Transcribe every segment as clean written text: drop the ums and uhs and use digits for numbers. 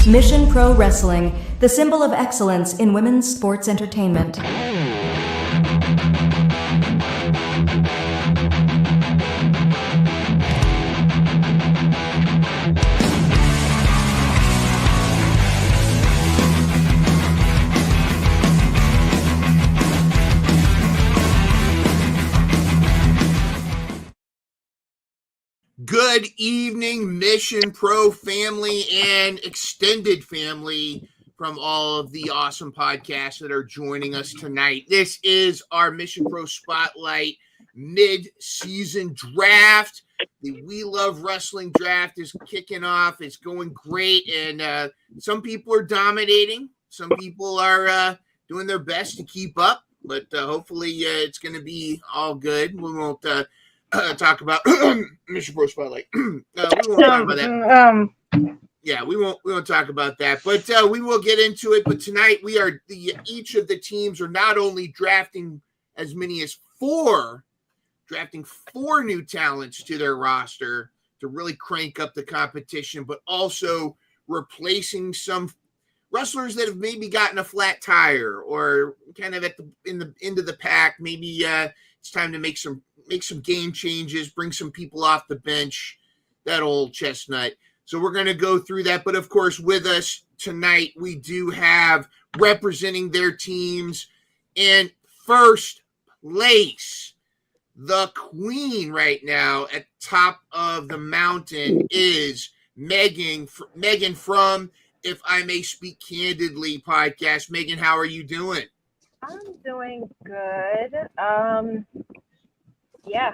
Mission Pro Wrestling, the symbol of excellence in women's sports entertainment. Good evening, Mission Pro family and extended family from all of the awesome podcasts that are joining us tonight. This is our Mission Pro Spotlight mid-season draft. The We Love Wrestling draft is kicking off. It's going great, and some people are dominating. Some people are doing their best to keep up, but hopefully it's going to be all good. We won't talk about Mission Pro Spotlight. We won't talk about that. Yeah, we won't talk about that, but we will get into it. But tonight each of the teams are not only drafting as many as four new talents to their roster to really crank up the competition, but also replacing some wrestlers that have maybe gotten a flat tire or kind of in the end of the pack. Maybe it's time to make some game changes, bring some people off the bench, that old chestnut. So we're going to go through that. But of course, with us tonight, we do have representing their teams in first place. The queen right now at top of the mountain is Megan from If I May Speak Candidly podcast. Megan, how are you doing? I'm doing good. Yeah,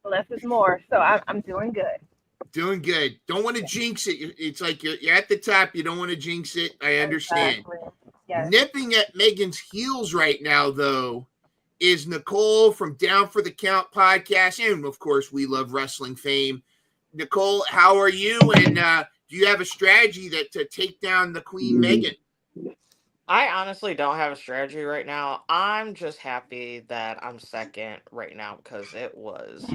less is more. So I'm doing good. Doing good. Don't want to jinx it. It's like you're at the top. You don't want to jinx it. I understand. Exactly. Yes. Nipping at Megan's heels right now, though, is Nicole from Down for the Count podcast, and of course, We Love Wrestling fame. Nicole, how are you? And do you have a strategy to take down the Queen Megan? I honestly don't have a strategy right now. I'm just happy that I'm second right now because it was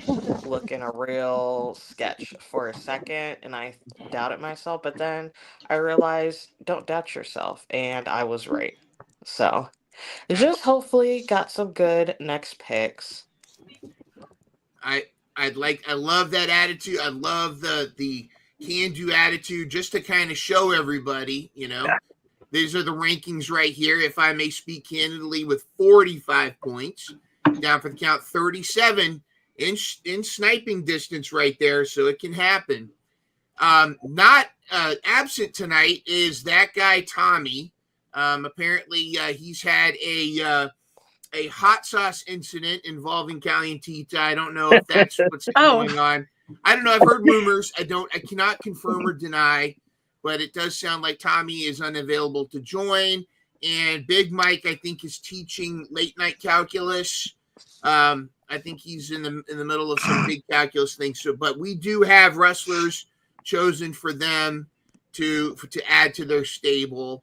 looking a real sketch for a second and I doubted myself, but then I realized don't doubt yourself, and I was right. So just hopefully got some good next picks. I love that attitude. I love the can-do attitude just to kind of show everybody, These are the rankings right here. If I May Speak Candidly with 45 points. Down for the Count, 37 in sniping distance right there, so it can happen. Not absent tonight is that guy, Tommy. Apparently, he's had a hot sauce incident involving Calientita. I don't know if that's what's going on. I don't know. I've heard rumors. I cannot confirm or deny. But it does sound like Tommy is unavailable to join. And Big Mike, I think, is teaching late night calculus. I think he's in the middle of some big calculus things. So, but we do have wrestlers chosen for them to add to their stable.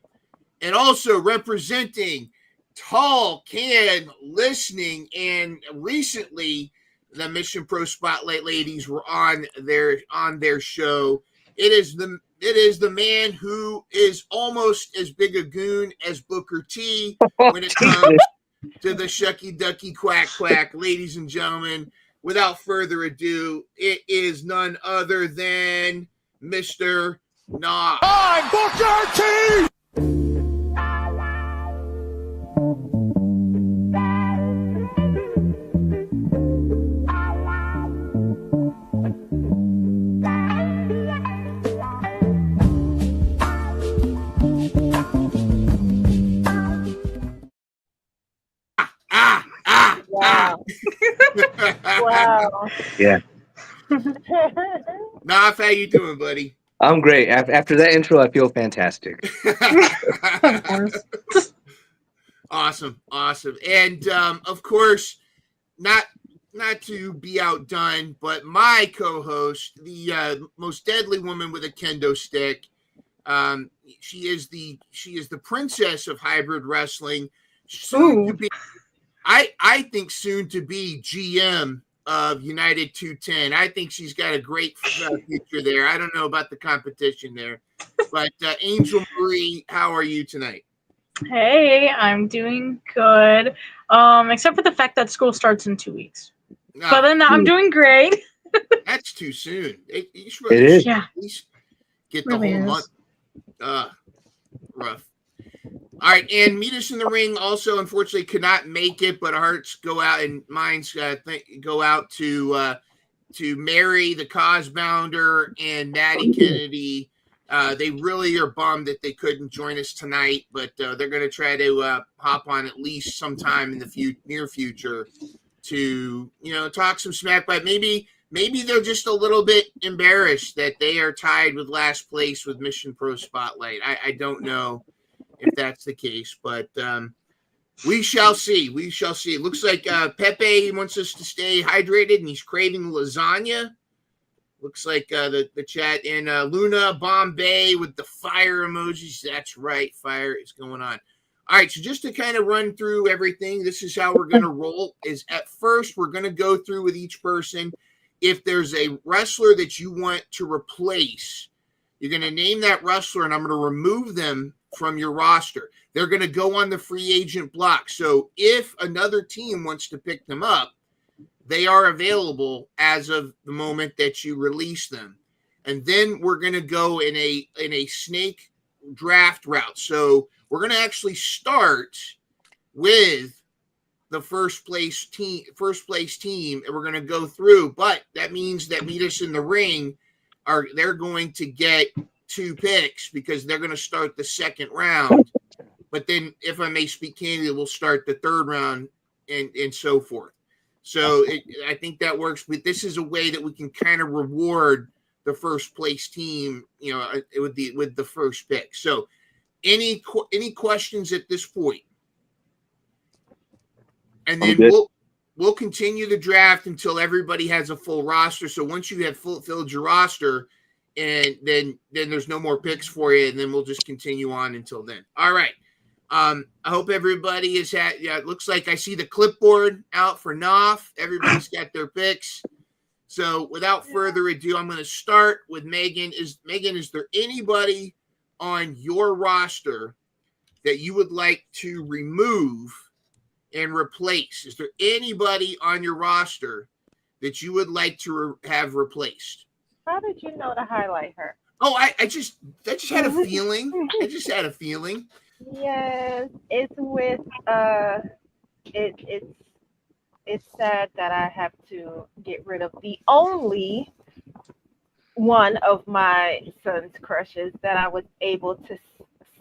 And also representing Tall Can Listening. And recently, the Mission Pro Spotlight ladies were on their show. It is the man who is almost as big a goon as Booker T when it comes to the shucky ducky quack quack. Ladies and gentlemen, without further ado, it is none other than Mr. Nog. I'm Booker T! Wow. Yeah. Naf, how you doing, buddy? I'm great. After that intro, I feel fantastic. Awesome. And of course, not to be outdone, but my co-host, the most deadly woman with a kendo stick. She is the princess of hybrid wrestling. Soon to be, I think soon to be GM of United 210. I think she's got a great future there. I don't know about the competition there. But Angel Marie, how are you tonight? Hey, I'm doing good. Except for the fact that school starts in 2 weeks. No, But then I'm doing great. that's too soon. You should It is. Yeah. at least get the Really whole is. month. Rough. All right, and Meet Us in the Ring also unfortunately could not make it, but our hearts go out and minds go out to Mary, the Cosbounder, and Maddie Kennedy. They really are bummed that they couldn't join us tonight, but they're going to try to hop on at least sometime in the near future to talk some smack. But maybe they're just a little bit embarrassed that they are tied with last place with Mission Pro Spotlight. I don't know if that's the case, but we shall see. We shall see. It looks like Pepe wants us to stay hydrated, and he's craving lasagna. Looks like the chat. And Luna Bombay with the fire emojis. That's right. Fire is going on. All right. So just to kind of run through everything, this is how we're going to roll. Is at first, we're going to go through with each person. If there's a wrestler that you want to replace, you're going to name that wrestler, and I'm going to remove them from your roster. They're going to go on the free agent block. So if another team wants to pick them up, they are available as of the moment that you release them. And then we're going to go in a snake draft route. So we're going to actually start with the first place team, and we're going to go through. But that means that Meet Us in the Ring they're going to get 2 picks because they're going to start the second round. But then, if I may speak candidly, we'll start the third round and so forth. So I think that works. But this is a way that we can kind of reward the first place team, with the first pick. So, any questions at this point? And then we'll continue the draft until everybody has a full roster. So once you have filled your roster, and then there's no more picks for you, and then we'll just continue on until then. All right. I hope everybody is it looks like I see the clipboard out for Knopf. Everybody's got their picks. So without further ado, I'm going to start with Megan. Is there anybody on your roster that you would like to remove and replace? Is there anybody on your roster that you would like to have replaced? How did you know to highlight her? Oh, I just had a feeling. I just had a feeling. Yes, it's with it's sad that I have to get rid of the only one of my son's crushes that I was able to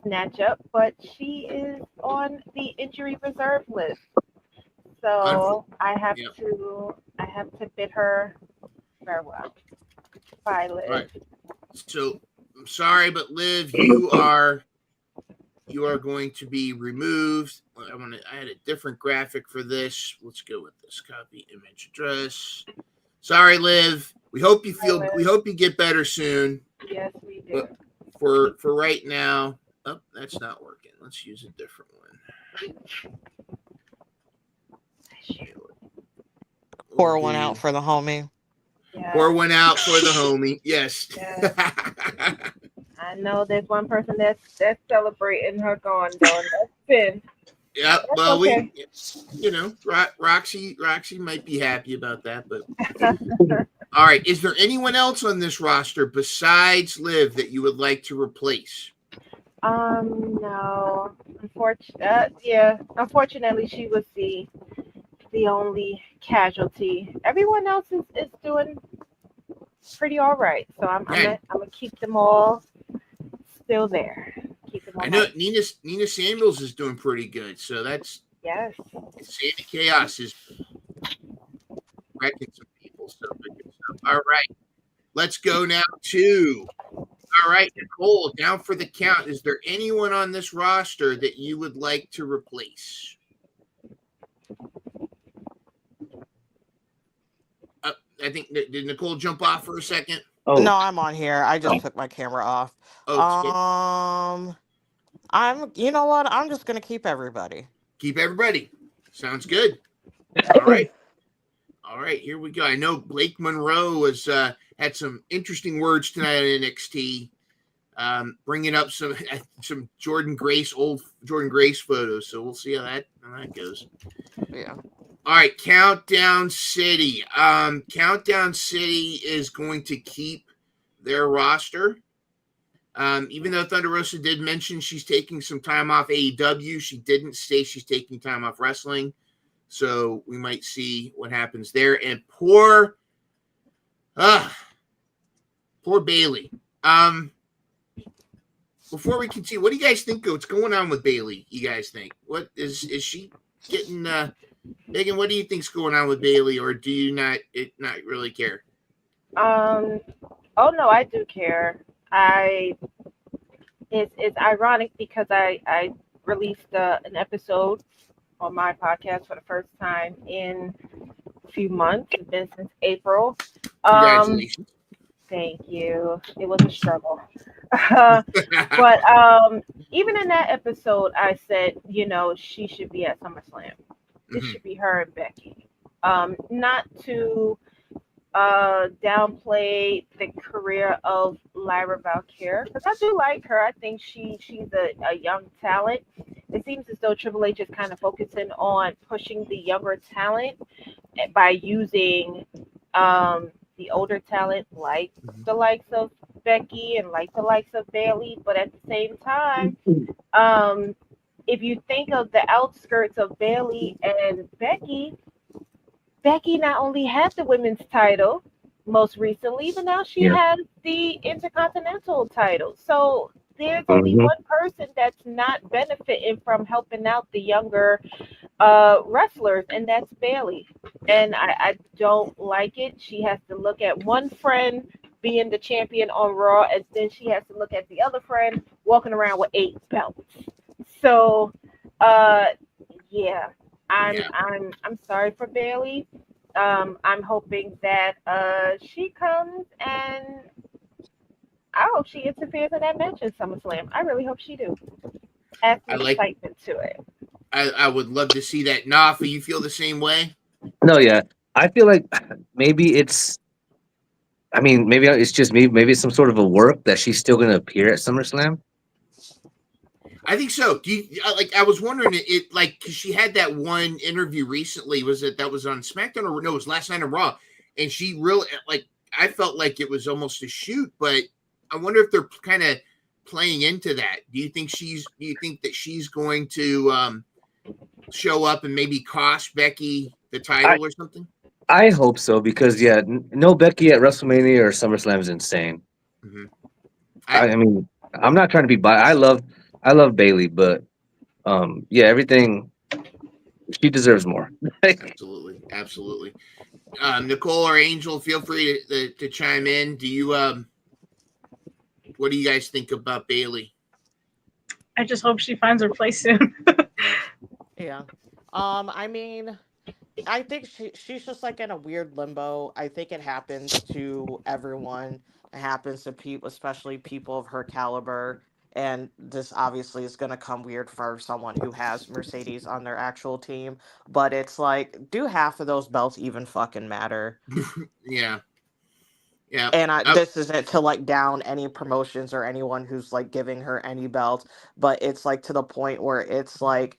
snatch up, but she is on the injury reserve list. So I have to bid her farewell. Bye, Liv. All right. So I'm sorry, but Liv, you are going to be removed. I had a different graphic for this. Let's go with this. Copy image address. Sorry, Liv. We hope you get better soon. Yes, we do. But for right now, that's not working. Let's use a different one. Pour one out for the homie. Yeah. Pour one out for the homie. Yes. Yeah. I know there's one person that's celebrating her going though, and that's Finn. Yeah. That's Well, okay. Roxy might be happy about that, but all right. Is there anyone else on this roster besides Liv that you would like to replace? No. Unfortunately, she was the only casualty. Everyone else is doing pretty all right. So I'm gonna keep them all still there. Keep them all. I know Nina Samuels is doing pretty good. So that's yes. Sandy Chaos is wrecking some people. So good stuff. All right, let's go now to. All right, Nicole, down for the count. Is there anyone on this roster that you would like to replace? I think, did Nicole jump off for a second? Oh, No, I'm on here. I just took my camera off. You know what? I'm just gonna keep everybody. Keep everybody. Sounds good. All right. All right, here we go. I know Blake Monroe was had some interesting words tonight on NXT, bringing up some old Jordan Grace photos. So we'll see how that goes. Yeah. All right, Countdown City. Countdown City is going to keep their roster. Even though Thunder Rosa did mention she's taking some time off AEW, she didn't say she's taking time off wrestling. So we might see what happens there. And poor Bailey. Before we continue, what do you guys think? What's going on with Bailey? You guys think? What is she getting? Megan, what do you think's going on with Bailey, or do you not really care? Oh no, I do care. It's ironic because I released an episode on my podcast for the first time in a few months. It's been since April. Congratulations. Thank you. It was a struggle. But even in that episode, I said, she should be at SummerSlam. This should be her and Becky. Not to downplay the career of Lyra Valkyrie, because I do like her. I think she's a young talent. It seems as though Triple H is kind of focusing on pushing the younger talent by using the older talent, like the likes of Becky and like the likes of Bailey. But at the same time, if you think of the outskirts of Bailey and Becky not only had the women's title most recently, but now she has the Intercontinental title. So there's only one person that's not benefiting from helping out the younger wrestlers, and that's Bailey. And I don't like it. She has to look at one friend being the champion on Raw, and then she has to look at the other friend walking around with 8 belts. So I'm sorry for Bailey. I'm hoping that she comes, and I hope she interferes in that match in SummerSlam. I really hope she do. Add some excitement to it. I would love to see that. Nafa, you feel the same way? No, yeah. I feel like maybe it's just me. Maybe it's some sort of a work that she's still going to appear at SummerSlam. I think so. Do you I was wondering because she had that one interview recently. Was that was on SmackDown or no? It was last night on Raw, and she really I felt like it was almost a shoot, but I wonder if they're kind of playing into that. Do you think that she's going to show up and maybe cost Becky the title or something? I hope so, because no Becky at WrestleMania or SummerSlam is insane. Mm-hmm. I mean, I'm not trying to be biased. I love Bailey, but everything, she deserves more. Absolutely. Nicole or Angel, feel free to chime in. Do you what do you guys think about Bailey? I just hope she finds her place soon. Yeah. I mean, I think she's just like in a weird limbo. I think it happens to everyone. It happens to people, especially people of her caliber. And this obviously is going to come weird for someone who has Mercedes on their actual team. But it's like, do half of those belts even fucking matter? Yeah. And this isn't to like down any promotions or anyone who's like giving her any belts. But it's like to the point where it's like,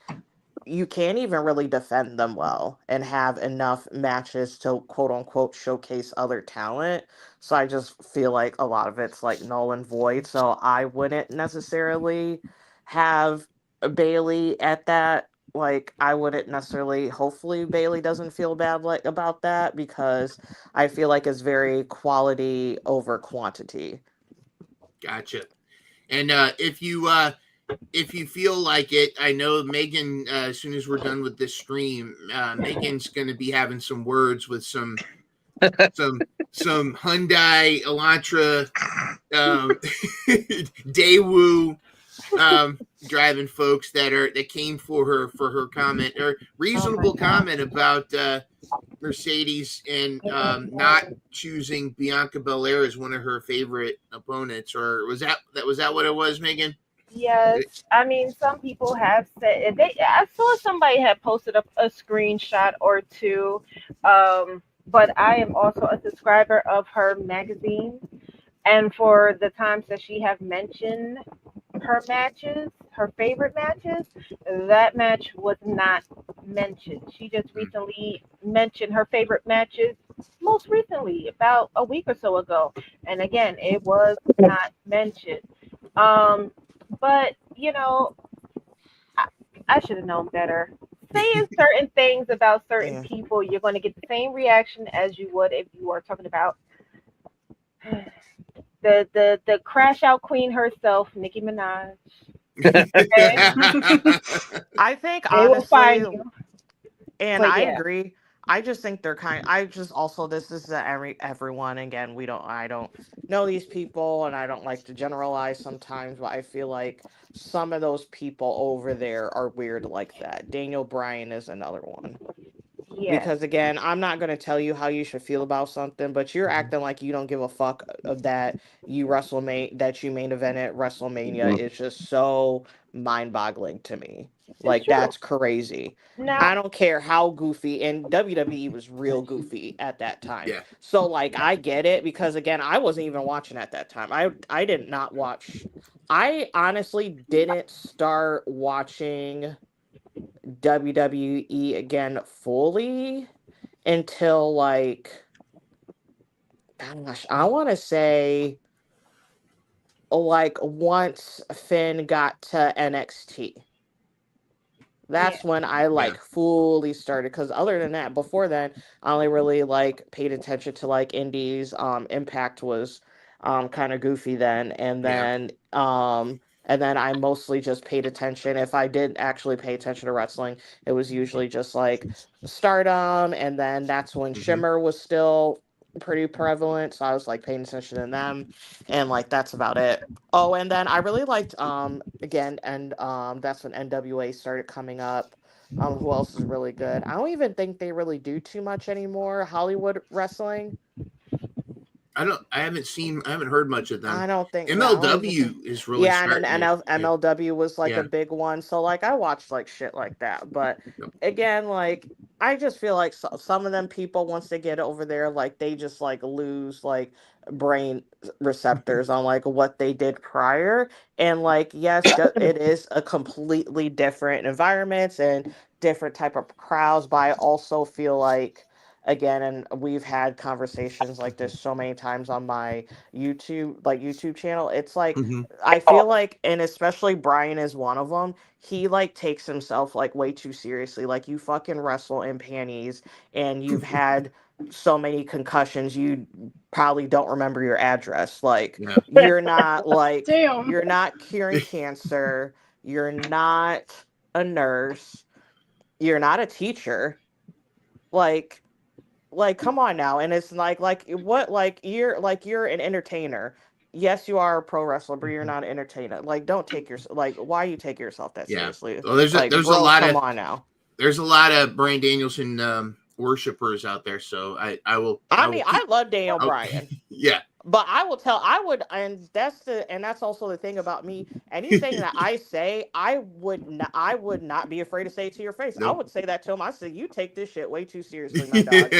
you can't even really defend them well and have enough matches to quote unquote showcase other talent. So I just feel like a lot of it's like null and void. So I wouldn't necessarily have Bailey at that. Like I wouldn't necessarily, hopefully Bailey doesn't feel bad about that, because I feel like it's very quality over quantity. Gotcha. And if you feel like it, I know Megan, as soon as we're done with this stream, Megan's going to be having some words with some Hyundai Elantra Daewoo driving folks that came for her comment or reasonable comment about Mercedes and not choosing Bianca Belair as one of her favorite opponents. Or was that what it was, Megan? Yes, I mean, some people have said I saw somebody had posted up a screenshot or two but I am also a subscriber of her magazine. And for the times that she have mentioned her matches, her favorite matches, that match was not mentioned. She just recently mentioned her favorite matches most recently, about a week or so ago. And again, it was not mentioned. Um, but I, I should have known better. Saying certain things about certain Yeah. people, you're going to get the same reaction as you would if you were talking about the crash out queen herself, Nicki Minaj. Okay, Yeah. I think they will honestly, find you. and But I yeah, agree. I just think they're kind. I just also this is everyone again. We don't. I don't know these people, and I don't like to generalize sometimes. But I feel like some of those people over there are weird like that. Daniel Bryan is another one. yes, Because again, I'm not going to tell you how you should feel about something, but you're acting like you don't give a fuck of that that you main event at WrestleMania Mhm. is just so mind-boggling to me. it's Like true. that's crazy. I Now, don't care how goofy, and WWE was real goofy at that time. Yeah. So like I get it because again, I wasn't even watching at that time. I did not watch. I honestly didn't start watching WWE again fully until like gosh, I want to say like once Finn got to NXT. yeah, That's when I Yeah. like fully started because other than that, before then, I only really like paid attention to like indies. Impact was kind of goofy then, Yeah. and then I mostly just paid attention. If I did actually pay attention to wrestling, it was usually just like Stardom, and then that's when Hmm. Shimmer was still pretty prevalent. So I was like paying attention to them, and like that's about it. Oh, and then I really liked again, and that's when NWA started coming up. Who else is really good? I don't even think they really do too much anymore. Hollywood wrestling. I haven't heard much of them. I don't think. Yeah, I don't even think. MLW is really Yeah, and then starting to. Yeah. MLW was like a Yeah. big one. So like I watched like shit like that. But Yep. again, like I just feel like some of them people once they get over there, like they just like lose like brain receptors on like what they did prior. And like yes, it is a completely different environments and different type of crowds. But I also feel like again, and we've had conversations like this so many times on my YouTube channel. It's like Hmm. I feel like, and especially Brian is one of them. He like takes himself like way too seriously. Like you fucking wrestle in panties, and you've had so many concussions. You probably don't remember your address. Like Yeah. Damn. you're not curing cancer. You're not a nurse. You're not a teacher. Like come on now, and it's what you're an entertainer. Yes, you are a pro wrestler, but you're Mhm. not an entertainer. Like don't take your like why you take yourself that Yeah. seriously? Well, Like bro, come on now. there's a lot of Brian Danielson worshipers out there, so I I will mean, I keep. love Daniel Oh, Bryan. yeah. But I would, and that's also the thing about me. Anything that I say, I would not be afraid to say it to your face. I Nope. would say that to him. I said, "You take this shit way too seriously, my dog.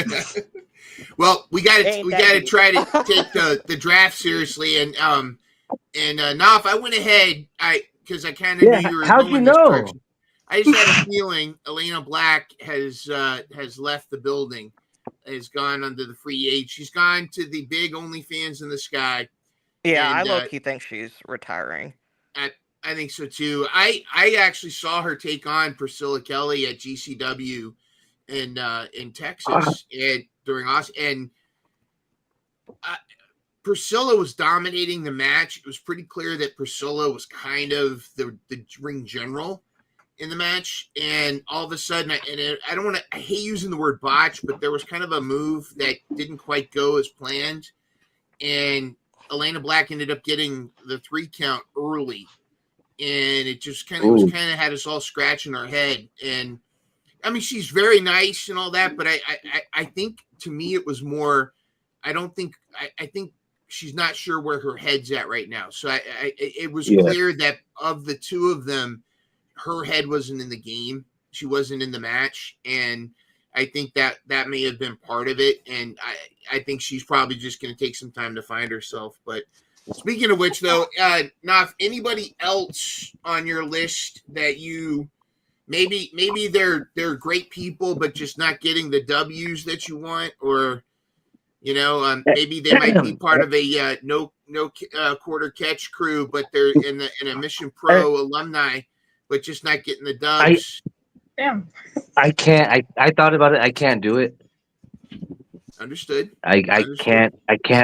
Well, It ain't we that gotta deep." try to take the draft seriously, and now if I went ahead, I because I kind of knew Yeah. you were How'd you going this know? direction. I just had a feeling Elena Black has left the building, has gone under the free age. She's gone to the big OnlyFans in the sky, Yeah, I and low key think she's retiring. I I think so too. I actually saw her take on Priscilla Kelly at GCW in Ah, Texas and during us and. Priscilla was dominating the match. It was pretty clear that Priscilla was kind of the ring general in the match. And all of a sudden, I don't want to, I hate using the word botch, but there was kind of a move that didn't quite go as planned. And Elena Black ended up getting the 3 count early. And it was ooh, kind of had us all scratching our head. And I mean, she's very nice and all that, but I think to me it was more. I think she's not sure where her head's at right now. So it was yeah. clear that of the two of them, her head wasn't in the game. She wasn't in the match, and I think that may have been part of it, and I think she's probably just going to take some time to find herself. But speaking of which, though, now if anybody else on your list that you maybe they're great people, but just not getting the W's that you want, or maybe they might be part of a no quarter catch crew, but they're in a Mission Pro alumni, but just not getting the dubs. Damn. I can't. I thought about it. I can't do it. Understood. I can't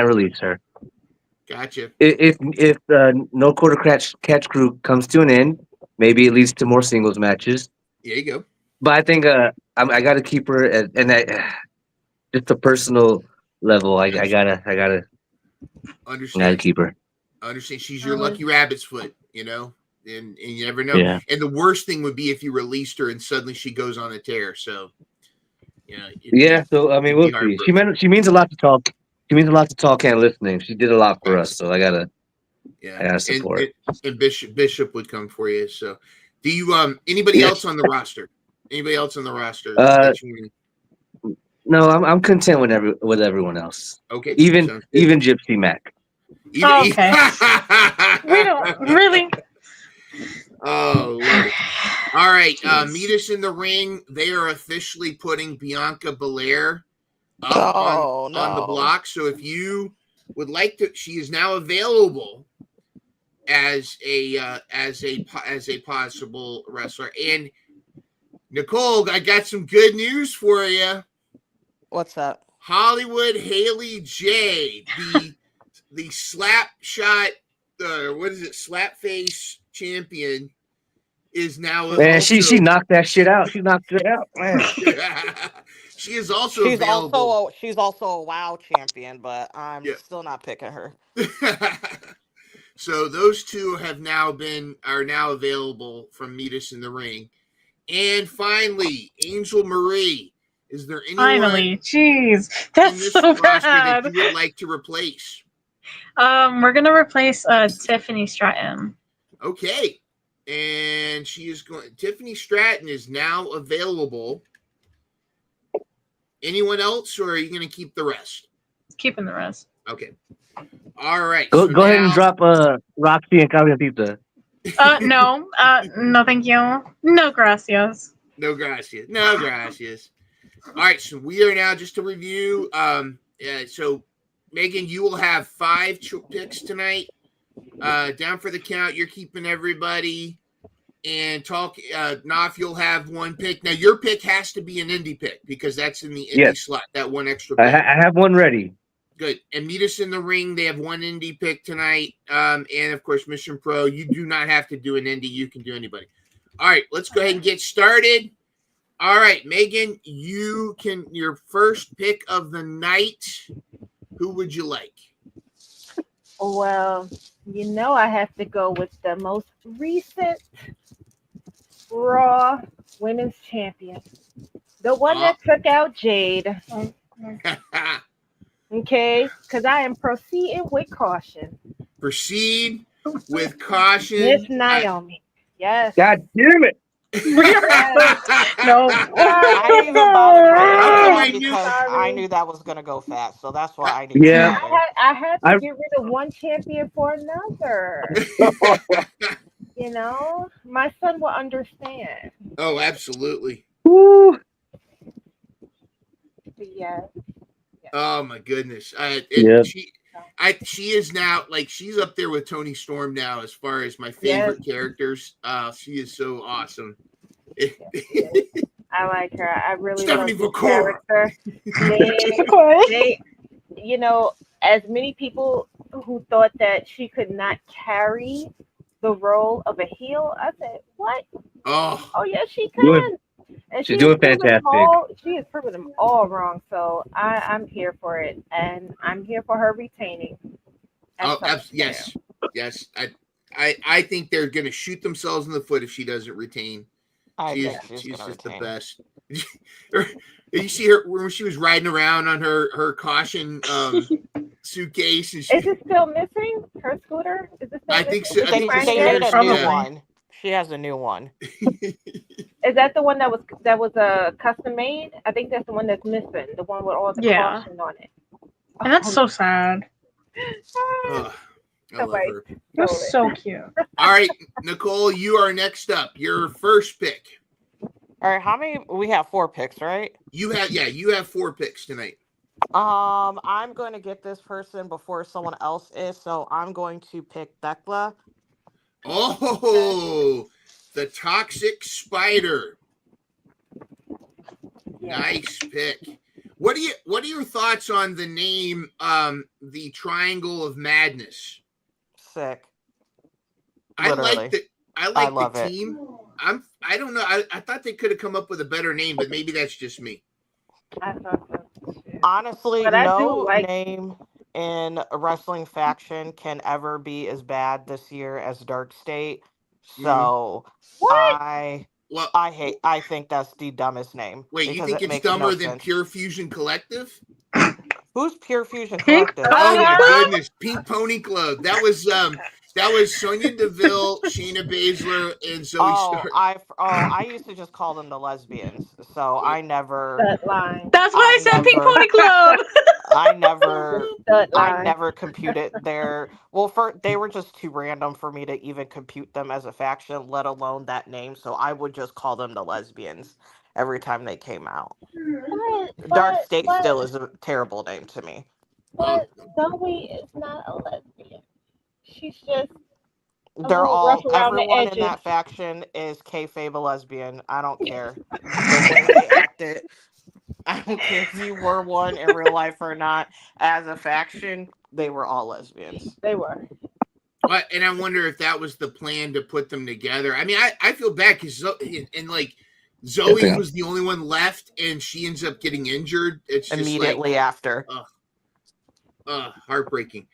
release her. Gotcha. If no quarter catch crew comes to an end, maybe it leads to more singles matches. There you go. But I think I got to keep her just a personal level. I gotta Understand. keep her. Understand. She's your lucky rabbit's foot, and you never know. Yeah. And the worst thing would be if you released her and suddenly she goes on a tear. So, So I mean, we'll see. She means a lot to talk. She means a lot to talk and listening. She did a lot for us, so I gotta support. And Bishop would come for you. So, do you anybody else on the roster? Anybody else on the roster? No, I'm content with everyone else. Okay, even Gypsy Mac. Okay. We don't really. Oh, Lord. All right. Meet us in the ring. They are officially putting Bianca Belair up on the block. So if you would like to, she is now available as a possible wrestler. And Nicole, I got some good news for you. What's that? Hollywood Haley J, the slap shot, slap face champion, is now. Man, she knocked that shit out. She knocked it out, man. She is also available. She's also a WoW champion, but I'm still not picking her. So those two are now available from Meet Us in the Ring. And finally, Angel Marie. Is there anyone jeez, that's so bad that you would like to replace? We're gonna replace Tiffany Stratton. Okay. And Tiffany Stratton is now available. Anyone else, or are you going to keep the rest? Keeping the rest. Okay. All right. Go ahead and drop Roxy and Caballita. No, thank you. No gracias. No gracias. All right, so we are now, just to review, so Megan, you will have 5 picks tonight. Down for the count, you're keeping everybody. And Knopf, you'll have 1 pick. Now, your pick has to be an indie pick because that's in the indie slot, that 1 extra pick. I have one ready. Good. And Meet Us in the Ring, they have 1 indie pick tonight. And, of course, Mission Pro, you do not have to do an indie. You can do anybody. All right, let's go ahead and get started. All right, Megan, your first pick of the night. Who would you like? Well, I have to go with the most recent Raw Women's Champion. The one that took out Jade. Okay? Because I am proceeding with caution. Proceed with caution. Miss Naomi. Yes. God damn it. No. I didn't even bother because I knew that was gonna go fast, so that's why I didn't. Yeah, I had to get rid of one champion for another. My son will understand. Oh, absolutely. Woo. Yes. Oh my goodness. She is now, she's up there with Toni Storm now as far as my favorite characters. She is so awesome. I like her. I really Stephanie love her character. As many people who thought that she could not carry the role of a heel, I said, what? Oh yes, she can. And she's doing fantastic. She is proving them all wrong. So I'm here for it, and I'm here for her retaining. Yes. I think they're going to shoot themselves in the foot if she doesn't retain. She's just the best. You see her when she was riding around on her caution suitcase. And is it still missing? Her scooter? Is it still I think so. They made a new one. She has a new one. Is that the one that was custom made? I think that's the one that's missing. The one with all the Yeah. caution on it. And that's so sad. Ugh, I love Somebody her. It was stole it. so cute. All right, Nicole, you are next up. Your first pick. All right, how many? We have 4 picks, right? You have 4 picks tonight. I'm going to get this person before someone else is, so I'm going to pick Thecla. Oh, the toxic spider. Yeah. Nice pick. What are your thoughts on the name the Triangle of Madness? Sick. I Literally. like love the it. team. I don't know. I thought they could have come up with a better name, but maybe that's just me. I thought so too. Honestly, But I do no like- name in a wrestling faction can ever be as bad this year as Dark State. So What? I Well, think that's the dumbest name. wait, you because think it it's makes dumber no than sense. Pure Fusion Collective? Who's Pure Fusion Pink Collective? Oh my Uh-huh. goodness, Pink Pony Club. That was Sonya Deville, Shayna Baszler, and Zoe Stark. I used to just call them the lesbians. So I never Stud line. That's why I said Pink never- Pony Club. I never Stud I line. never computed their they were just too random for me to even compute them as a faction, let alone that name. So I would just call them the lesbians every time they came out. Dark State still is a terrible name to me. But Zoe is not a lesbian. She's just They're little all rough around the everyone in edges. that faction is kayfabe a lesbian. I don't care. The way they acted. I don't care if you were one in real life or not. As a faction, they were all lesbians. They were. And I wonder if that was the plan to put them together. I mean, I feel bad because Zoe was the only one left, and she ends up getting injured. It's just Immediately after. Heartbreaking.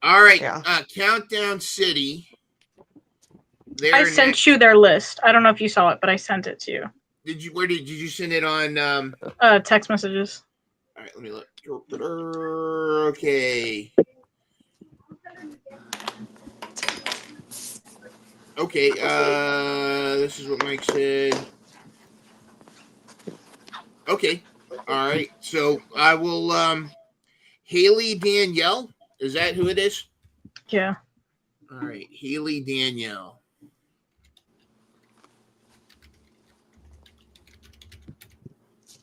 All right, Yeah. Countdown City. I sent you their list. I don't know if you saw it, but I sent it to you. Did you send it on? Text messages. All right, let me look. Okay. Okay. This is what Mike said. Okay. All right. So I will. Haley Danielle. Is that who it is? Yeah. All right, Haley Danielle.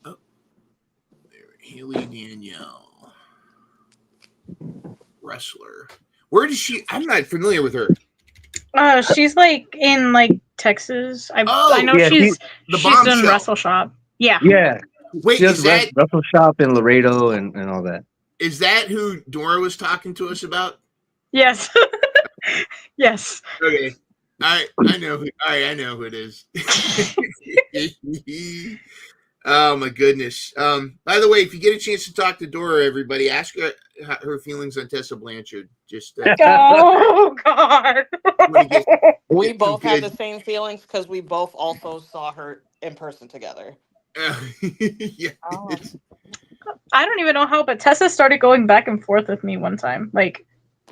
Oh, there, Haley Danielle, wrestler. Where does she? I'm not familiar with her. She's like in like Texas. I know yeah, she's the she's done Bombshell. Wrestle Shop. Yeah. Yeah. Wait, She does is that Wrestle Shop in Laredo and all that. is that who Dora was talking to us about? Yes. Yes. Okay. I know who. All right, I know who it is. Oh my goodness. By the way, if you get a chance to talk to Dora, everybody, ask her feelings on Tessa Blanchard. Just Oh God. We both had the same feelings because we both also saw her in person together. Yeah. Oh. I don't even know how, but Tessa started going back and forth with me one time, like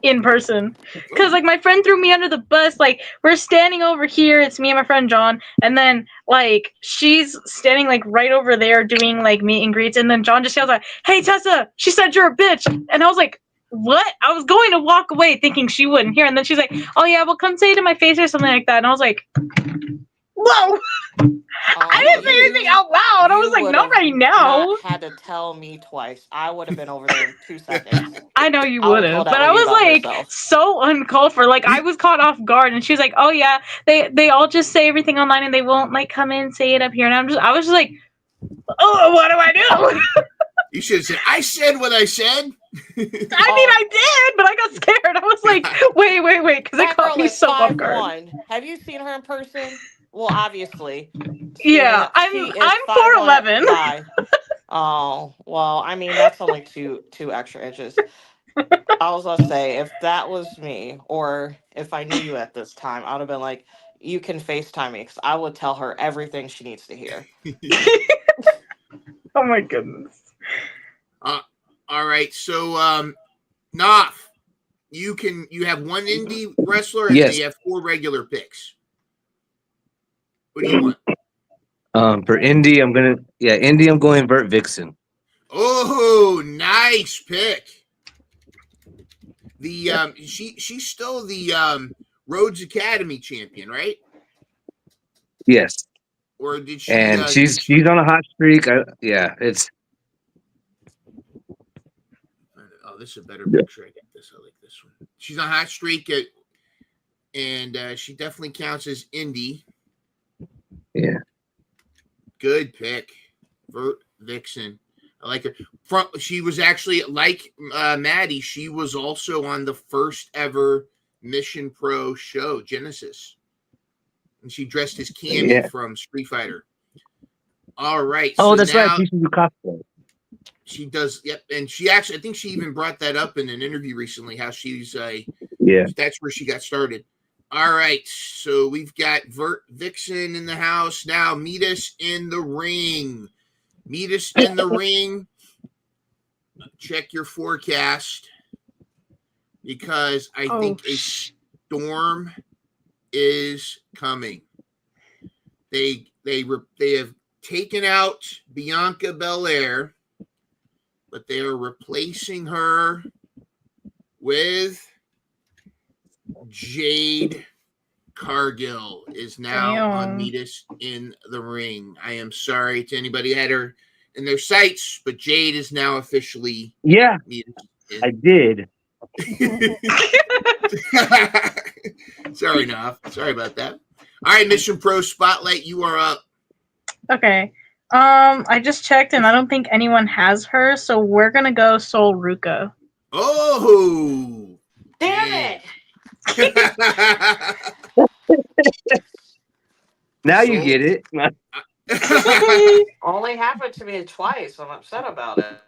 in person. Because like my friend threw me under the bus. Like we're standing over here, it's me and my friend John, and then like she's standing like right over there doing like meet and greets, and then John just yells like, "Hey Tessa, she said you're a bitch," and I was like, "What?" I was going to walk away thinking she wouldn't hear, and then she's like, "Oh yeah, well come say it to my face or something like that," and I was like, "Whoa." I didn't say anything out loud. I was like, not right now. Not had to tell me twice. I would have been over there in 2 seconds. I know you I would would have, feel that but way I was about like yourself. so uncalled for. Like I was caught off guard, and she's like, "Oh yeah, they all just say everything online, and they won't like come in and say it up here." And I was just like, "Oh, what do I do?" You should have said, I said what I said. I mean, I did, but I got scared. I was like, wait, because it That caught girl me is so off guard. 5'1". Have you seen her in person? Well, obviously. Yeah, She is I'm 5'1" 4'11". guy. Oh, well, I mean, that's only two extra inches. I was gonna say, if that was me, or if I knew you at this time, I would have been like, you can FaceTime me, because I would tell her everything she needs to hear. Oh my goodness. All right, so Knopf, you have one indie wrestler and Yes. you have 4 regular picks. What do you want? For Indy, I'm going Vert Vixen. Oh, nice pick. The she's still the Rhodes Academy champion, right? Yes. Or did she? And she's on a hot streak. It's. Oh, this is a better picture. I get this. I like this one. She's on a hot streak, and she definitely counts as Indy. Yeah. Good pick, Vert Vixen. I like her. She was actually like Maddie. She was also on the first ever Mission Pro show, Genesis, and she dressed as Cammy from Street Fighter. All right. Oh, so that's now, right. She should do cosplay. She does. Yep. And she actually, I think she even brought that up in an interview recently. How she's that's where she got started. All right. So we've got Vert Vixen in the house now. Meet us in the ring. Meet us in the ring. Check your forecast because I think a storm is coming. They have taken out Bianca Belair, but they are replacing her with Jade Cargill is now on Meet Us in the Ring. I am sorry to anybody who had her in their sights, but Jade is now officially Meet Us I did. Sorry, Nav. Sorry about that. All right, Mission Pro Spotlight, you are up. Okay. I just checked and I don't think anyone has her, so we're gonna go Sol Ruka. Oh, Damn it! Now you get it. Only happened to me twice. I'm upset about it.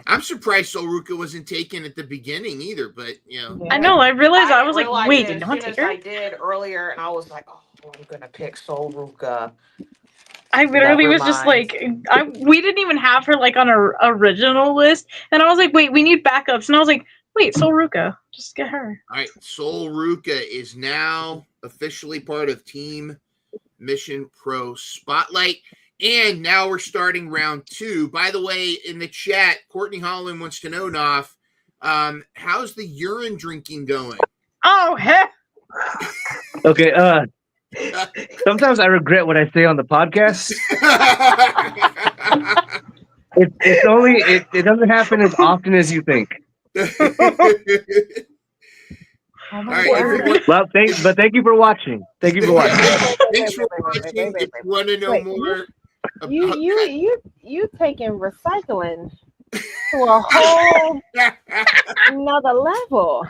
I'm surprised Sol Ruka wasn't taken at the beginning either, but you know. I know. I realized. I was like, wait, did no one take her? I did earlier, and I was like, oh, I'm gonna pick Sol Ruka. I literally was just like, we didn't even have her like on our original list, and I was like, wait, we need backups, and I was like, wait, Sol Ruka, just get her. All right, Sol Ruka is now officially part of Team Mission Pro Spotlight, and now we're starting round 2. By the way, in the chat, Courtney Holland wants to know, Knopf, how's the urine drinking going? Oh, heck. Okay, sometimes I regret what I say on the podcast. It's only it doesn't happen as often as you think. All right, well, thank you for watching. Thank you for watching. Thanks for watching. If you want to know more, you taking recycling to a whole another level.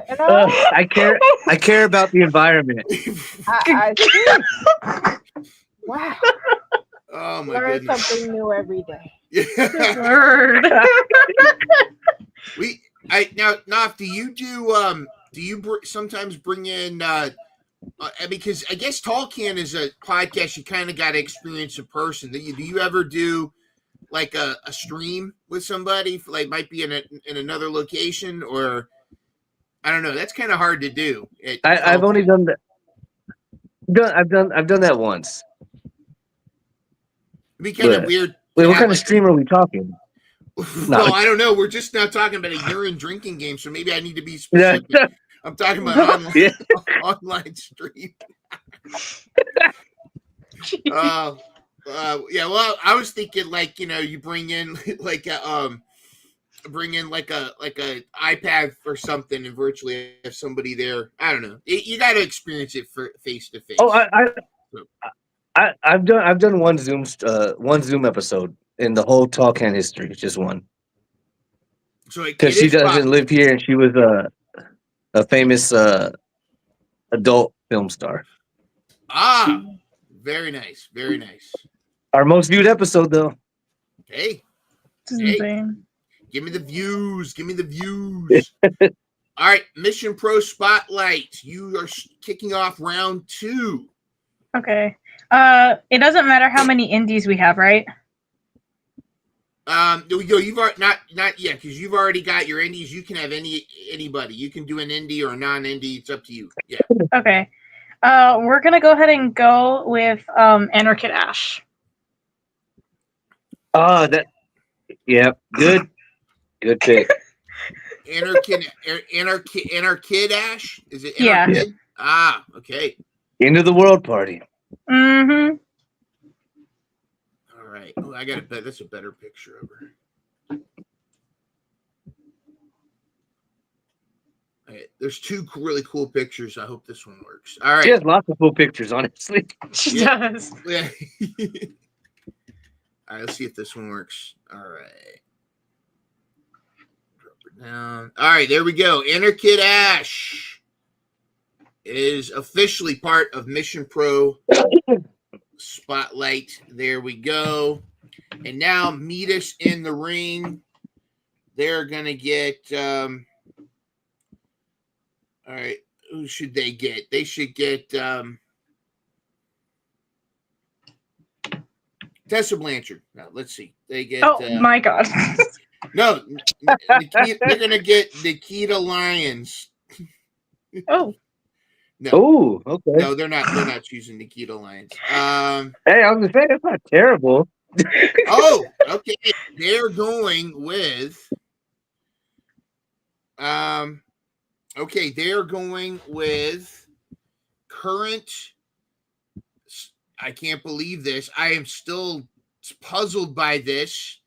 You know? I care about the environment. I see. Wow. Oh my Learn goodness. something new every day. Word. Now, Knopf, do you sometimes bring in because I guess Tall Can is a podcast you kind of got to experience in person. Do you ever do like a stream with somebody, like might be in another location, or I don't know. That's kind of hard to do. I've only done that. I've done that once. It'd be kind of weird. Wait, what kind of stream are we talking? Well, I don't know. We're just now talking about a urine drinking game, so maybe I need to be specific. Yeah. I'm talking about online stream. Yeah. Well, I was thinking like you bring in like a iPad or something and virtually have somebody there. I don't know. You got to experience it for face to face. Oh, I've done one Zoom episode in the whole Tall Can history, just one. So because she doesn't live here and she was a famous adult film star. Ah, very nice, very nice. Our most viewed episode, though. Hey. Give me the views. Give me the views. All right, Mission Pro Spotlight. You are kicking off round 2. Okay. It doesn't matter how many indies we have, right? You've already not yet because you've already got your indies. You can have anybody. You can do an indie or a non-indie. It's up to you. Yeah. Okay. We're gonna go ahead and go with Anarchid Ash. Oh, yep, good pick. Anarchid Ash? Is it Yeah. Anarchid? Yeah. Ah, okay. End of the world party. Mm-hmm. All right. Oh, I got a bet. That's a better picture of her. All right. There's two really cool pictures. I hope this one works. All right. She has lots of cool pictures, honestly. She does. Yeah. All right. Let's see if this one works. All right. Drop it down. All right. There we go. Anarchid Ash is officially part of Mission Pro Spotlight. There we go. And now meet us in the ring. They're going to get, all right, who should they get? They should get Tessa Blanchard. Now, let's see. They get. Oh, my God. No, they're going to get Nikita Lyons. Oh. No. Oh, okay. No, they're not choosing Nikita Lyons. Hey, I was gonna say that's not terrible. Oh, okay. They're going with okay, they're going with current. I can't believe this. I am still puzzled by this,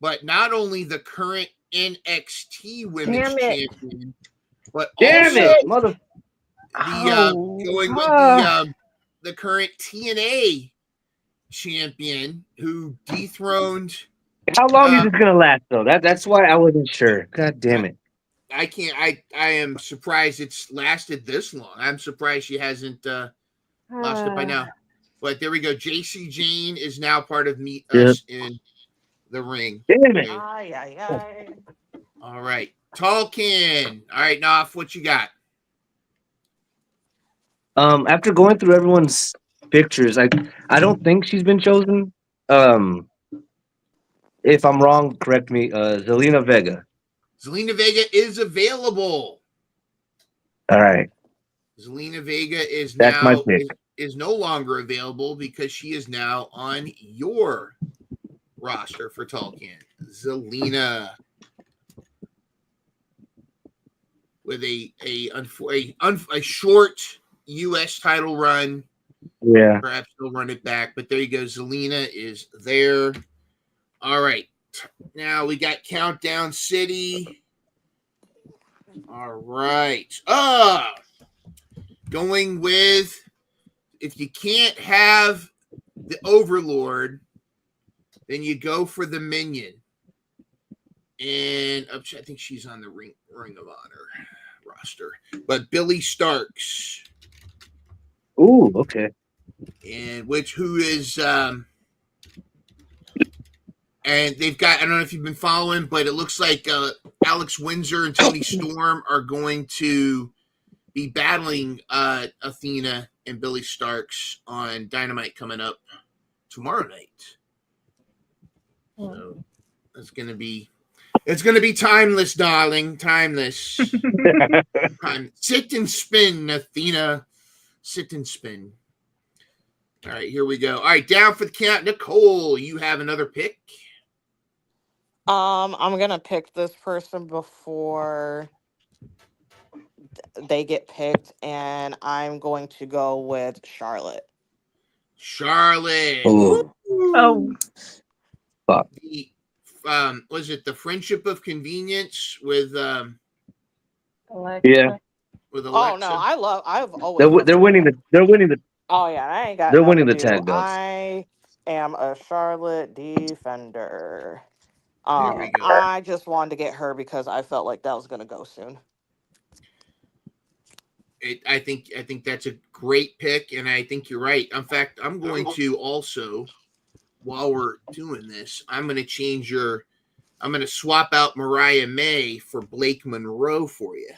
but not only the current NXT Women's Champion, but also going with the current TNA champion who dethroned. How long is this gonna last though? That's why I wasn't sure. God damn it. I can't. I am surprised it's lasted this long. I'm surprised she hasn't lost it by now. But there we go. JC Jane is now part of Meet Us in the Ring. Damn it. All right. Tolkien. All right, Knopf, what you got? After going through everyone's pictures, I don't think she's been chosen. If I'm wrong, correct me. Zelina Vega. Zelina Vega is available. All right. Zelina Vega is That's now my pick. is no longer available because she is now on your roster for Tolkien. Zelina with a short U.S. title run. Yeah. Perhaps they'll run it back, but there you go. Zelina is there. All right. Now we got Countdown City. All right. Going with, if you can't have the Overlord, then you go for the Minion. And I think she's on the Ring of Honor roster. But Billy Starks. Ooh, okay. And who is and they've got, I don't know if you've been following, but it looks like Alex Windsor and Tony Storm are going to be battling Athena and Billy Starks on Dynamite coming up tomorrow night. So it's gonna be timeless, darling. Timeless. Sit and spin, Athena. Sit and spin. All right, here we go. All right, down for the count. Nicole, you have another pick. I'm gonna pick this person before they get picked, and I'm going to go with Charlotte. Charlotte. Oh. Fuck. The was it the Friendship of Convenience with Alexa. Yeah. with Alexa? Oh no, I've always They're winning the Oh yeah, I ain't got. They're winning nothing the to do. tag belts. I am a Charlotte defender. There we go. I just wanted to get her because I felt like that was gonna go soon. I think that's a great pick, and I think you're right. In fact, I'm going to also, while we're doing this, I'm going to swap out Mariah May for Blake Monroe for you.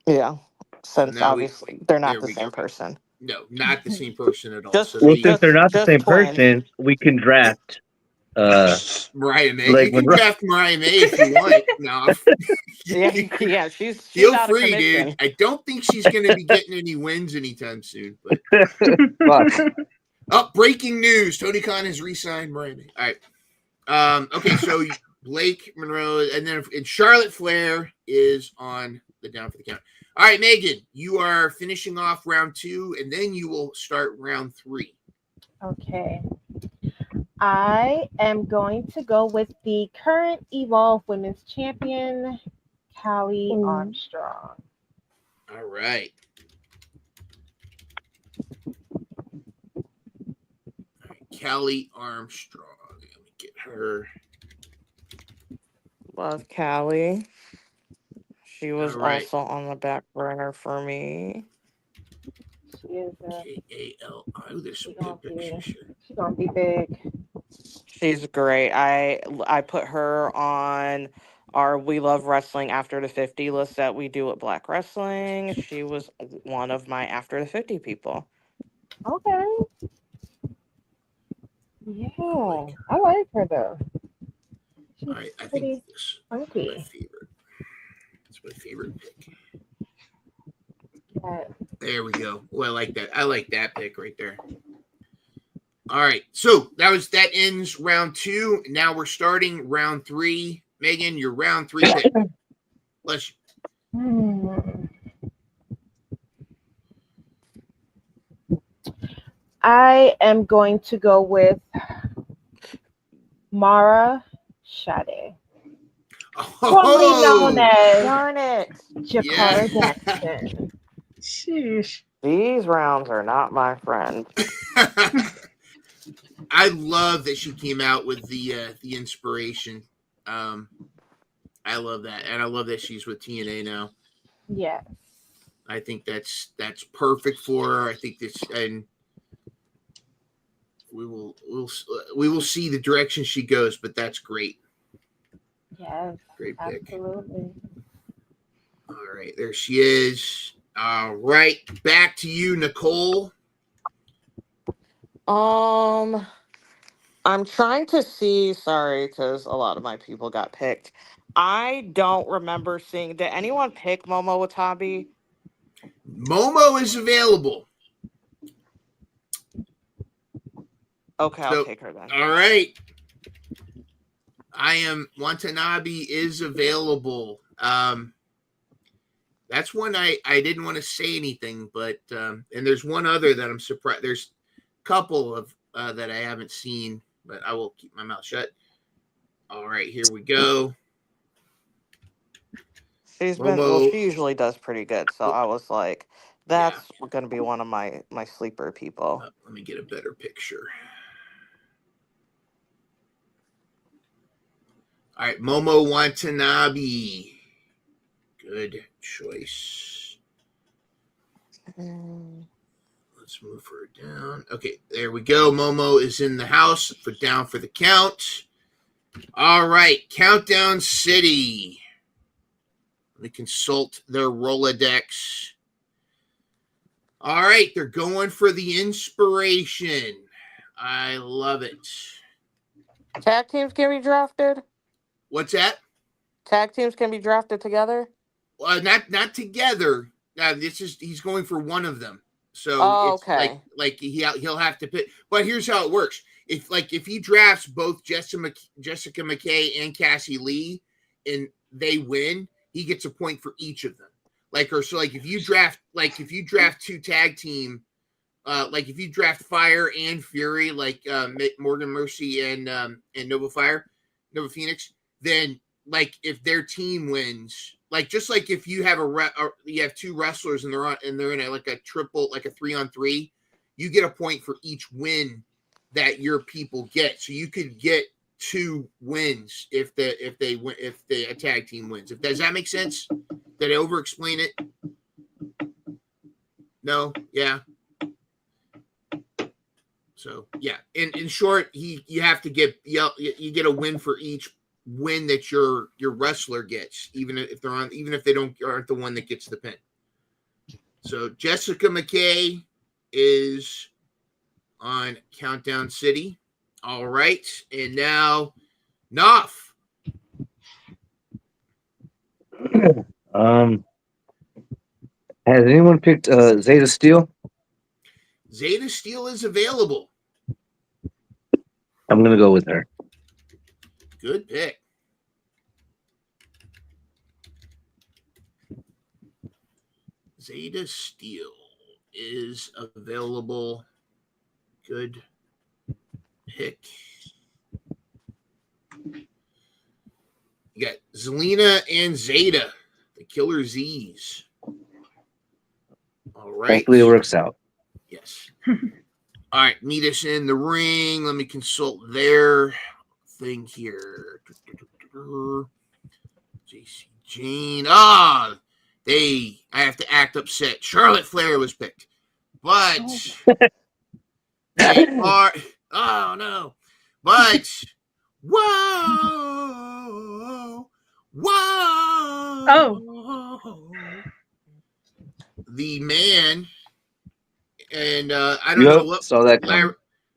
Yeah, since now obviously they're not there the we same go. person. No, not the same person at all. Just- So Well, they- since they're not the just same twins. person, we can draft Mariah May. Like You can Monroe. draft Mariah May if you want. No, Yeah, she's feel out of free, commission. dude. I don't think she's going to be getting any wins anytime soon. But breaking news: Tony Khan has re-signed Mariah May. All right. Okay, so Blake Monroe, and then Charlotte Flair is on the down for the count. All right, Megan, you are finishing off round 2, and then you will start round 3. Okay. I am going to go with the current Evolve Women's Champion, Callie Armstrong. All right. Callie Armstrong. Let me get her. Love Callie. She was All right. also on the back burner for me. She is Kali. Oh, there's some good pictures here. she's gonna be big. She's great. I put her on our We Love Wrestling After the 50 list that we do at Black Wrestling. She was one of my After the 50 people. Okay. Yeah, I like her though. She's All right, I pretty think this is my funky. favorite. It's my favorite pick. Yeah. There we go. Oh, I like that. I like that pick right there. All right, so that ends round 2. Now we're starting round 3. Megan, your round 3 pick. Bless you. I am going to go with Mara Shade. Formerly known as Darn it. Jakara Jackson. Sheesh. These rounds are not my friend. I love that she came out with the inspiration. I love that, and I love that she's with TNA now. Yes. I think that's perfect for her. I think this, and we will see the direction she goes, but that's great. Yes. Great pick. Absolutely. All right, there she is. All right, back to you, Nicole. I'm trying to see, sorry, because a lot of my people got picked. I don't remember seeing, did anyone pick Momo Watabe? Momo is available. Okay, I'll take her then. All right. Watanabe is available. That's one I didn't want to say anything, but and there's one other that I'm surprised. There's a couple of that I haven't seen, but I will keep my mouth shut. All right, here we go. She usually does pretty good, so I was like, that's going to be one of my sleeper people. Let me get a better picture. All right, Momo Watanabe. Good choice. Let's move her down. Okay, there we go. Momo is in the house for down for the count. All right, Countdown City. Let me consult their Rolodex. All right, they're going for the inspiration. I love it. Tag teams can be drafted? What's that? Tag teams can be drafted together? Not together. He's going for one of them. So it's okay. like he'll have to pick. But here's how it works. If he drafts both Jessica McKay and Cassie Lee and they win, he gets a point for each of them. If you draft 2 tag team, like if you draft Fire and Fury, like Morgan Mercy and Nova Phoenix, then like if their team wins, like just like if you have you have 2 wrestlers and they're in a triple, like a 3-on-3, you get a point for each win that your people get. So you could get 2 wins if the tag team wins. Does that make sense? Did I over explain it? No? Yeah. So yeah. In short, you have to get you get a win for each win that your wrestler gets, even if they aren't the one that gets the pin. So Jessica McKay is on Countdown City. All right. And now, Knopf. Has anyone picked Zeta Steel? Zeta Steel is available. I'm gonna go with her. Good pick. Zeta Steel is available. Good pick. You got Zelina and Zeta, the Killer Z's. All right. Hopefully it works out. Yes. All right. Meet us in the ring. Let me consult their thing here. JC Jane. I have to act upset. Charlotte Flair was picked. But they are. Oh, no. But. Whoa. Oh. The man. And I don't know what saw that coming.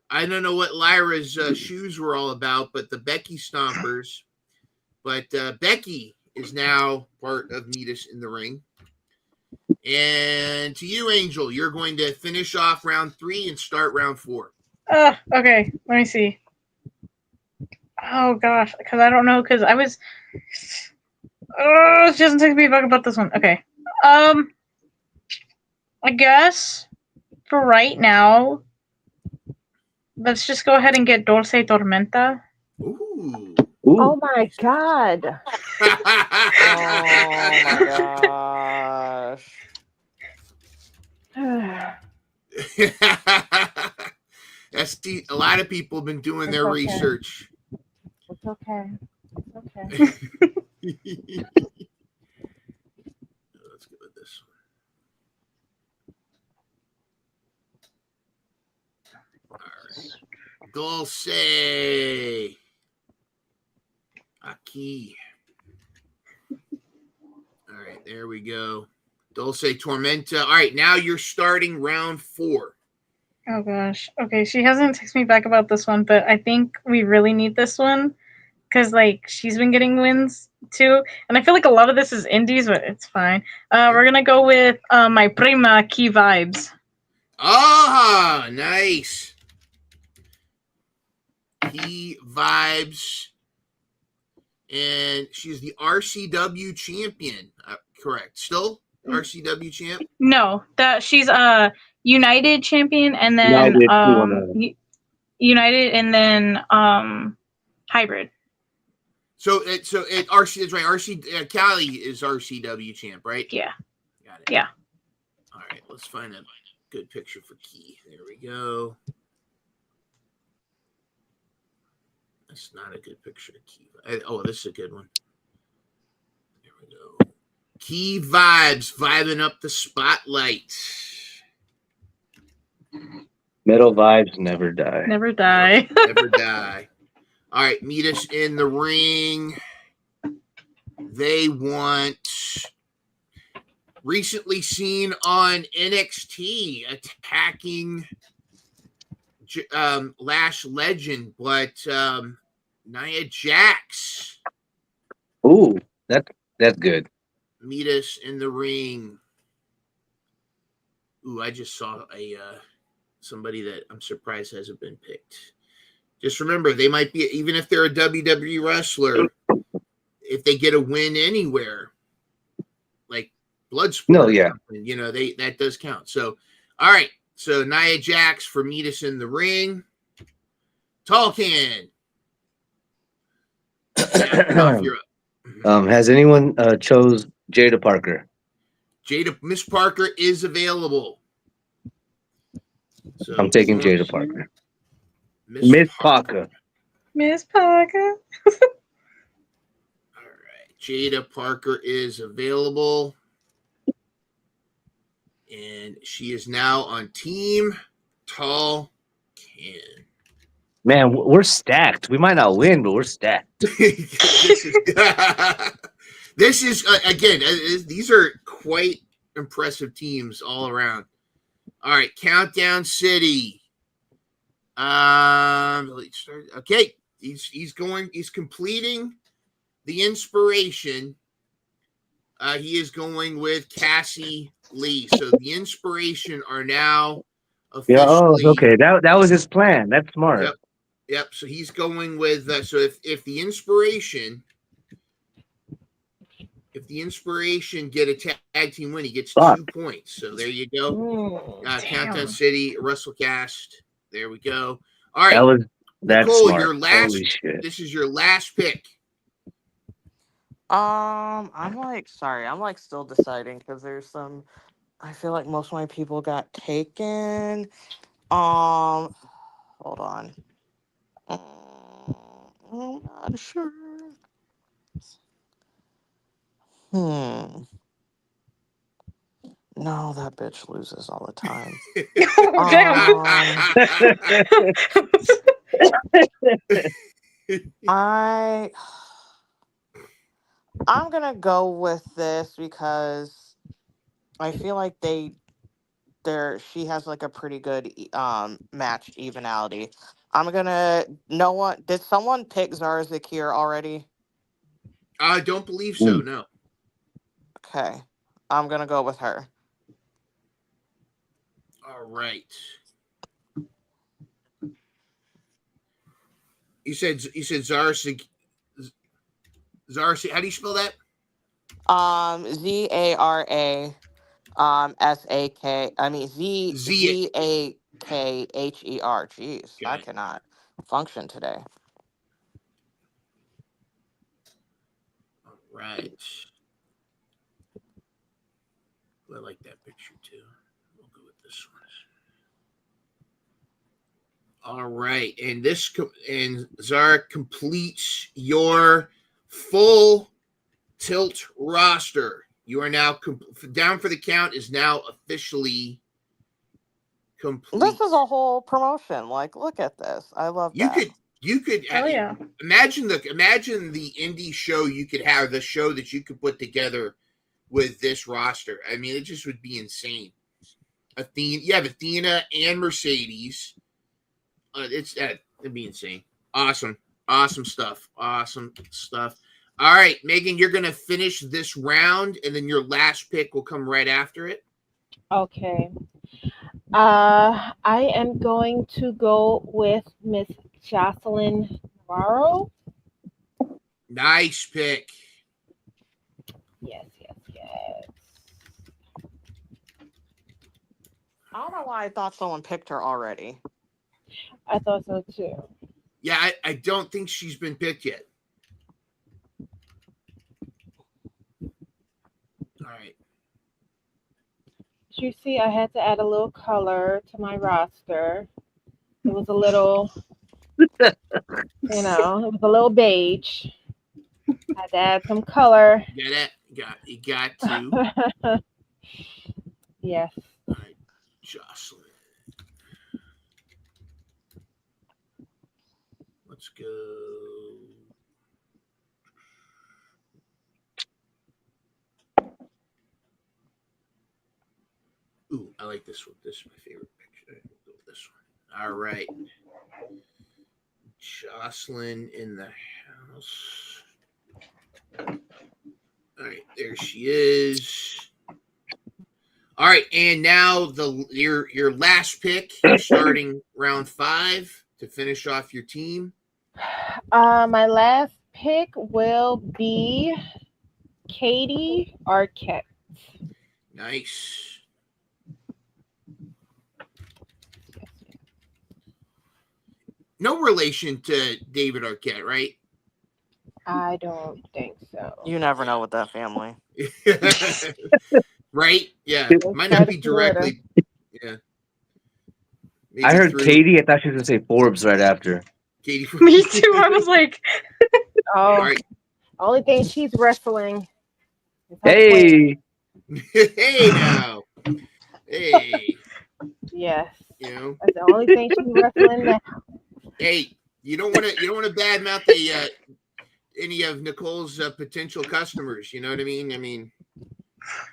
I don't know what Lyra's shoes were all about, but the Becky Stompers. But Becky is now part of Meet Us in the Ring. And to you, Angel, you're going to finish off round 3 and start round 4. Okay. Let me see. Oh gosh, because I don't know. Because I was. She doesn't take me back about this one. Okay. I guess for right now, let's just go ahead and get Dulce Tormenta. Ooh. Oh my God. Oh my gosh. A lot of people have been doing their Okay. research. It's okay. It's okay. Let's go with this one. All right. Dulce. Aki. All right, there we go. Dulce Tormenta. All right, now you're starting round 4. Oh gosh. Okay, she hasn't texted me back about this one, but I think we really need this one because like she's been getting wins too, and I feel like a lot of this is indies, but it's fine. We're gonna go with my prima Key Vibes. Ah, nice. Key Vibes. And she's the RCW champion. Correct. Still RCW champ? No, that she's United champion and then United and then hybrid. So RC is right. RC Cali is RCW champ, right? Yeah. Got it. Yeah. All right, let's find a good picture for Key. There we go. That's not a good picture of Key. This is a good one. There we go. Key Vibes, vibing up the spotlight. Metal vibes never die. Never die. Never die. All right, Meet Us in the Ring. They want recently seen on NXT attacking Lash Legend, but Nia Jax. Ooh, that's good. Meet Us in the Ring. Ooh, I just saw somebody that I'm surprised hasn't been picked. Just remember, they might be, even if they're a WWE wrestler, if they get a win anywhere, like Bloodsport, no, yeah, that does count. So, all right. So Nia Jax for Meet Us in the Ring. Tolkien. You're up. Has anyone chose Jada Parker? Miss Parker is available. So I'm taking Jada Parker. Miss Parker. Miss Parker. All right. Jada Parker is available. And she is now on Team Tall Can. Man, we're stacked. We might not win, but we're stacked. This is again, these are quite impressive teams all around. All right, Countdown City. late start. Okay, he's completing the inspiration. He is going with Cassie Lee. So the inspiration are now Yeah. Oh, officially. okay. That was his plan. That's smart. Yep. So he's going with. So if the inspiration get a tag team win, he gets Fuck. 2 points. So there you go. Damn. Countdown City, WrestleCast. There we go. All right. That's Nicole, smart. your last. Holy shit. This is your last pick. I'm like still deciding because there's some. I feel like most of my people got taken. Hold on. I'm not sure. No, that bitch loses all the time. Oh, damn. I'm gonna go with this because I feel like she has like a pretty good match evenality. Did someone pick Zara Zakir already? I don't believe so. No. Okay. I'm gonna go with her. All right. You said Zara. Zara. How do you spell that? ZARA SAK. I mean ZAKHER. Jeez, Okay. I cannot function today. All right. I like that picture too. We'll go with this one. All right, and Zara completes your full tilt roster. You are now down for the count is now officially complete. This is a whole promotion. Like, look at this. I love that. You could Hell yeah. imagine the indie show you could have, the show that you could put together with this roster. I mean, it just would be insane. You have Athena and Mercedes. It'd be insane. Awesome stuff. Awesome stuff. All right, Megan, you're gonna finish this round, and then your last pick will come right after it. Okay. I am going to go with Miss Jocelyn Navarro. Nice pick. Yes. I don't know why I thought someone picked her already. I thought so too. Yeah, I don't think she's been picked yet. All right. As you see, I had to add a little color to my roster. It was a little, it was a little beige. I had to add some color. You got to. Yes. All right, Jocelyn. Let's go. Ooh, I like this one. This is my favorite picture. We'll go with this one. All right. Jocelyn in the house. All right, there she is. All right, and now your last pick, starting round 5 to finish off your team. My last pick will be Katie Arquette. Nice. No relation to David Arquette, right? I don't think so. You never know with that family. Right? Yeah. Might not be directly. Yeah. Maybe I heard Katie. I thought she was gonna say Forbes right after. Katie. Me too. I was like, Oh, right. only thing she's wrestling. Is her Hey, Hey now. Hey. Yes. You know. That's the only thing she's wrestling now. Hey, you don't want to badmouth any of Nicole's potential customers. You know what I mean? I mean,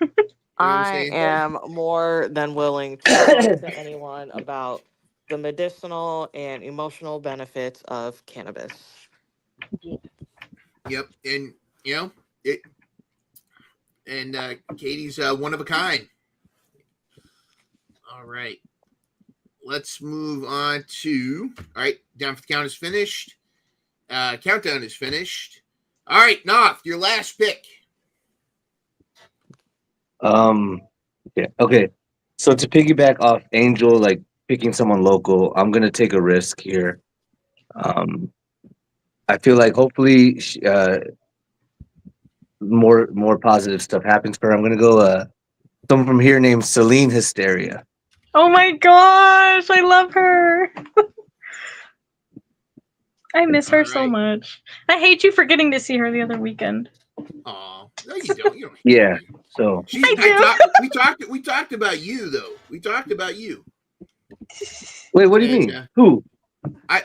you know I am more than willing to talk to anyone about the medicinal and emotional benefits of cannabis. Yep, and you know it. And Katie's one of a kind. All right, let's move on to. All right, down for the count is finished. Countdown is finished. All right, Knopf, your last pick. Yeah. Okay. So to piggyback off Angel, like picking someone local, I'm gonna take a risk here. I feel like hopefully more positive stuff happens for her. I'm gonna go someone from here named Celine Hysteria. Oh my gosh, I love her. I miss her so much. I hate you for getting to see her the other weekend. Oh, no, you don't. You don't. Yeah. So We talked about you though. We talked about you. wait, what do you mean? Who? I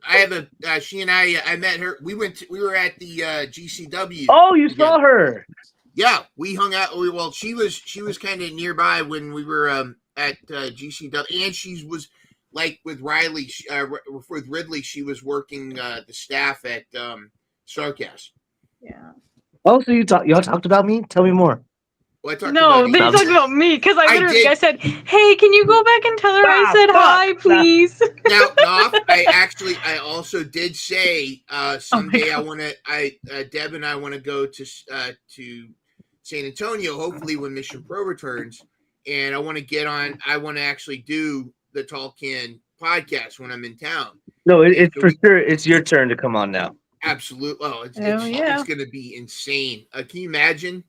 have a she and I met her. We were at the GCW. Oh, you saw her. Yeah, we hung out. Well, she was kind of nearby when we were at GCW, and she was like with Riley, with Ridley. She was working the staff at Starcast. Yeah. Oh, so y'all talked about me? Tell me more. Well, I talked No, about they you. talked about me because I said, "Hey, can you go back and tell her I said hi, please?" Now, I also did say someday Deb and I want to go to San Antonio, hopefully when Mission Pro returns, and I want to actually do the Tall Can podcast when I'm in town. No, it's for sure. It's your turn to come on now. Absolutely. Oh, it's yeah. going to be insane. Can you imagine?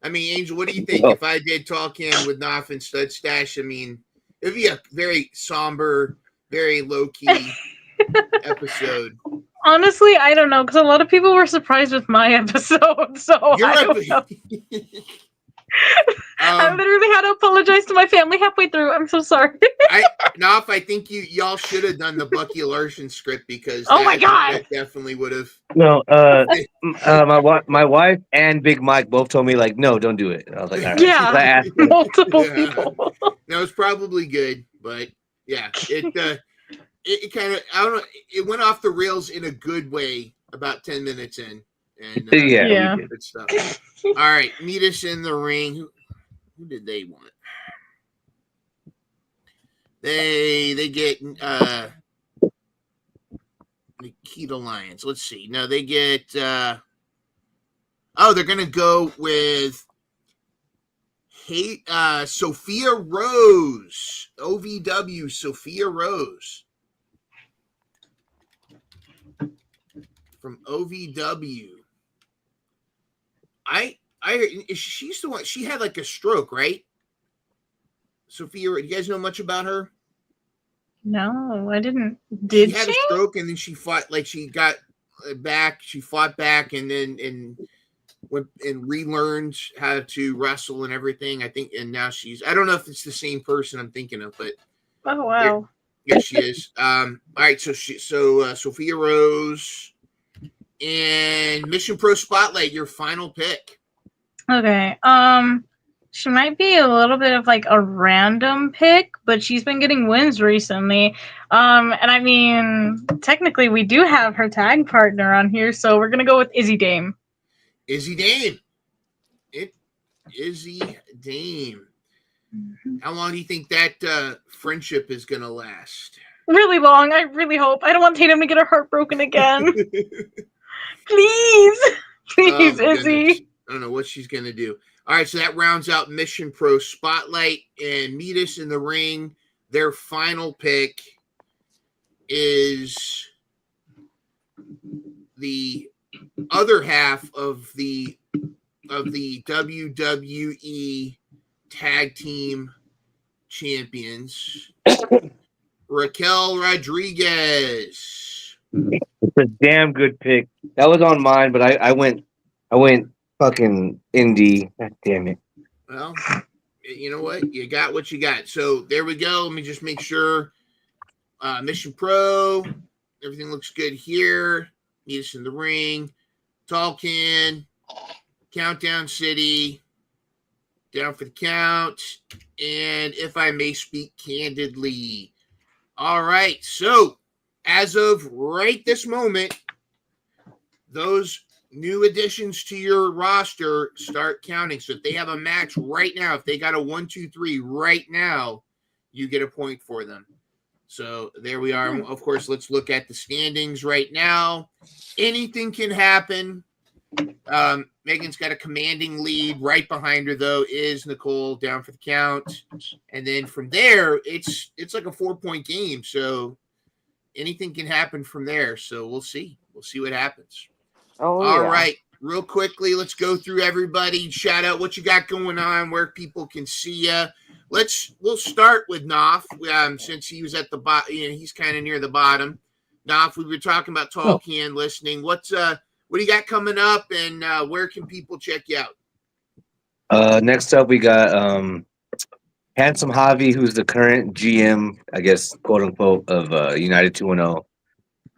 I mean, Angel, what do you think if I did Tall Can with Knopf and Stud Stash? I mean, it'd be a very somber, very low-key episode. Honestly, I don't know, because a lot of people were surprised with my episode, so I don't know. I literally had to apologize to my family halfway through. I'm so sorry. Knopf, I think y'all should have done the Bucky Larson script because my God, that definitely would have. No, my wife and Big Mike both told me like, no, don't do it. I was like, all right. Yeah, I asked multiple people. No, it's probably good, but yeah, it kind of, I don't know, it went off the rails in a good way about 10 minutes in. And yeah. good stuff. All right, meet us in the ring. Who did they want? They get Nikita Lyons. Let's see. No, they get they're gonna go with Sophia Rose. OVW Sophia Rose. From OVW. She's the one. She had like a stroke, right? Sophia, do you guys know much about her? No, I didn't. Did she? Had a stroke and then she fought. Like she got back. She fought back and then went and relearned how to wrestle and everything. I think, and now I don't know if it's the same person I'm thinking of, but oh wow, yeah, she is. All right, so Sophia Rose. And Mission Pro Spotlight, your final pick. Okay. She might be a little bit of like a random pick, but she's been getting wins recently. And I mean, technically we do have her tag partner on here, so we're gonna go with Izzy Dame. Izzy Dame. Izzy Dame. Mm-hmm. How long do you think that friendship is gonna last? Really long. I really hope. I don't want Tatum to get her heart broken again. Please, Izzy. I don't know what she's gonna do. All right, so that rounds out Mission Pro Spotlight and meet us in the ring. Their final pick is the other half of the WWE Tag Team Champions, Raquel Rodriguez. It's a damn good pick. That was on mine, but I went fucking indie. God damn it. Well, you know what? You got what you got. So there we go. Let me just make sure. Mission Pro. Everything looks good here. Meet us in the ring. Tall Can. Countdown City. Down for the count. And if I may speak candidly, All right. So, as of right this moment, those new additions to your roster start counting. So, if they have a match right now, if they got a 1, 2, 3 right now, you get a point for them. So, there we are. Of course, let's look at the standings right now. Anything can happen. Megan's got a commanding lead. Right behind her, though, is Nicole down for the count. And then from there, it's like a 4-point game. So anything can happen from there. So we'll see. We'll see what happens. Oh, All yeah. right. Real quickly, let's go through everybody. Shout out what you got going on, where people can see you. We'll start with Knopf, since he was at the bottom. He's kind of near the bottom. Knopf, we were talking about Tall Can listening. What do you got coming up, and where can people check you out? Next up, we got Handsome Javi, who's the current GM, I guess, quote unquote, of United 2-0.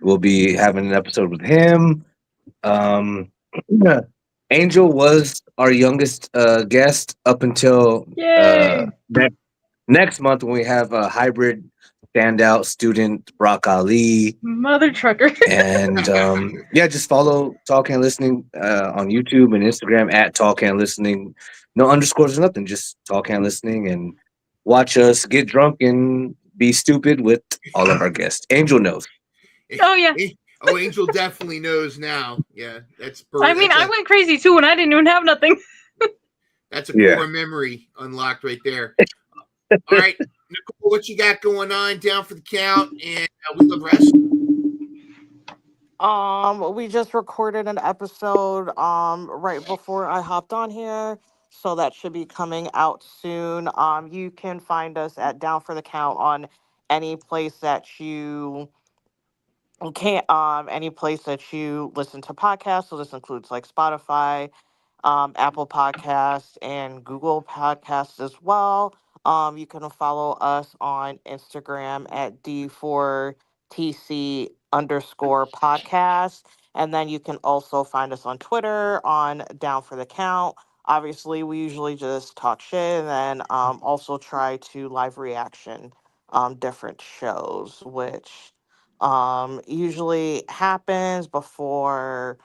We'll be having an episode with him. Angel was our youngest guest up until next month when we have a hybrid standout student, Brock Ali. Mother trucker. And just follow Talk and Listening on YouTube and Instagram at Talk and Listening. No underscores or nothing, just Talk and Listening, and watch us get drunk and be stupid with all of our guests. Angel knows. Oh, yeah. Angel definitely knows now. Yeah, I went crazy too when I didn't even have nothing. That's a core memory unlocked right there. All right, Nicole, what you got going on down for the count? And We Love Wrestling. We just recorded an episode right before I hopped on here, so that should be coming out soon. You can find us at Down for the Count on any place that you any place that you listen to podcasts. So this includes like Spotify, Apple Podcasts, and Google Podcasts as well. You can follow us on Instagram at D4TC_podcast. And then you can also find us on Twitter on Down for the Count. Obviously, we usually just talk shit and then also try to live reaction different shows, which usually happens before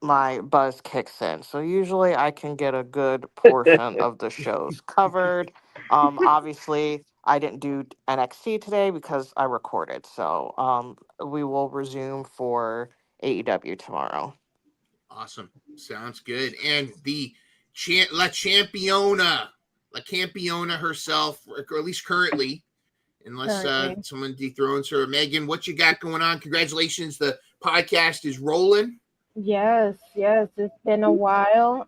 my buzz kicks in. So usually I can get a good portion of the shows covered. Obviously I didn't do NXT today because I recorded. So we will resume for AEW tomorrow. Awesome. Sounds good. And the La Campiona herself, or at least currently, unless someone dethrones her. Megan, what you got going on? Congratulations. The podcast is rolling. Yes, it's been a while.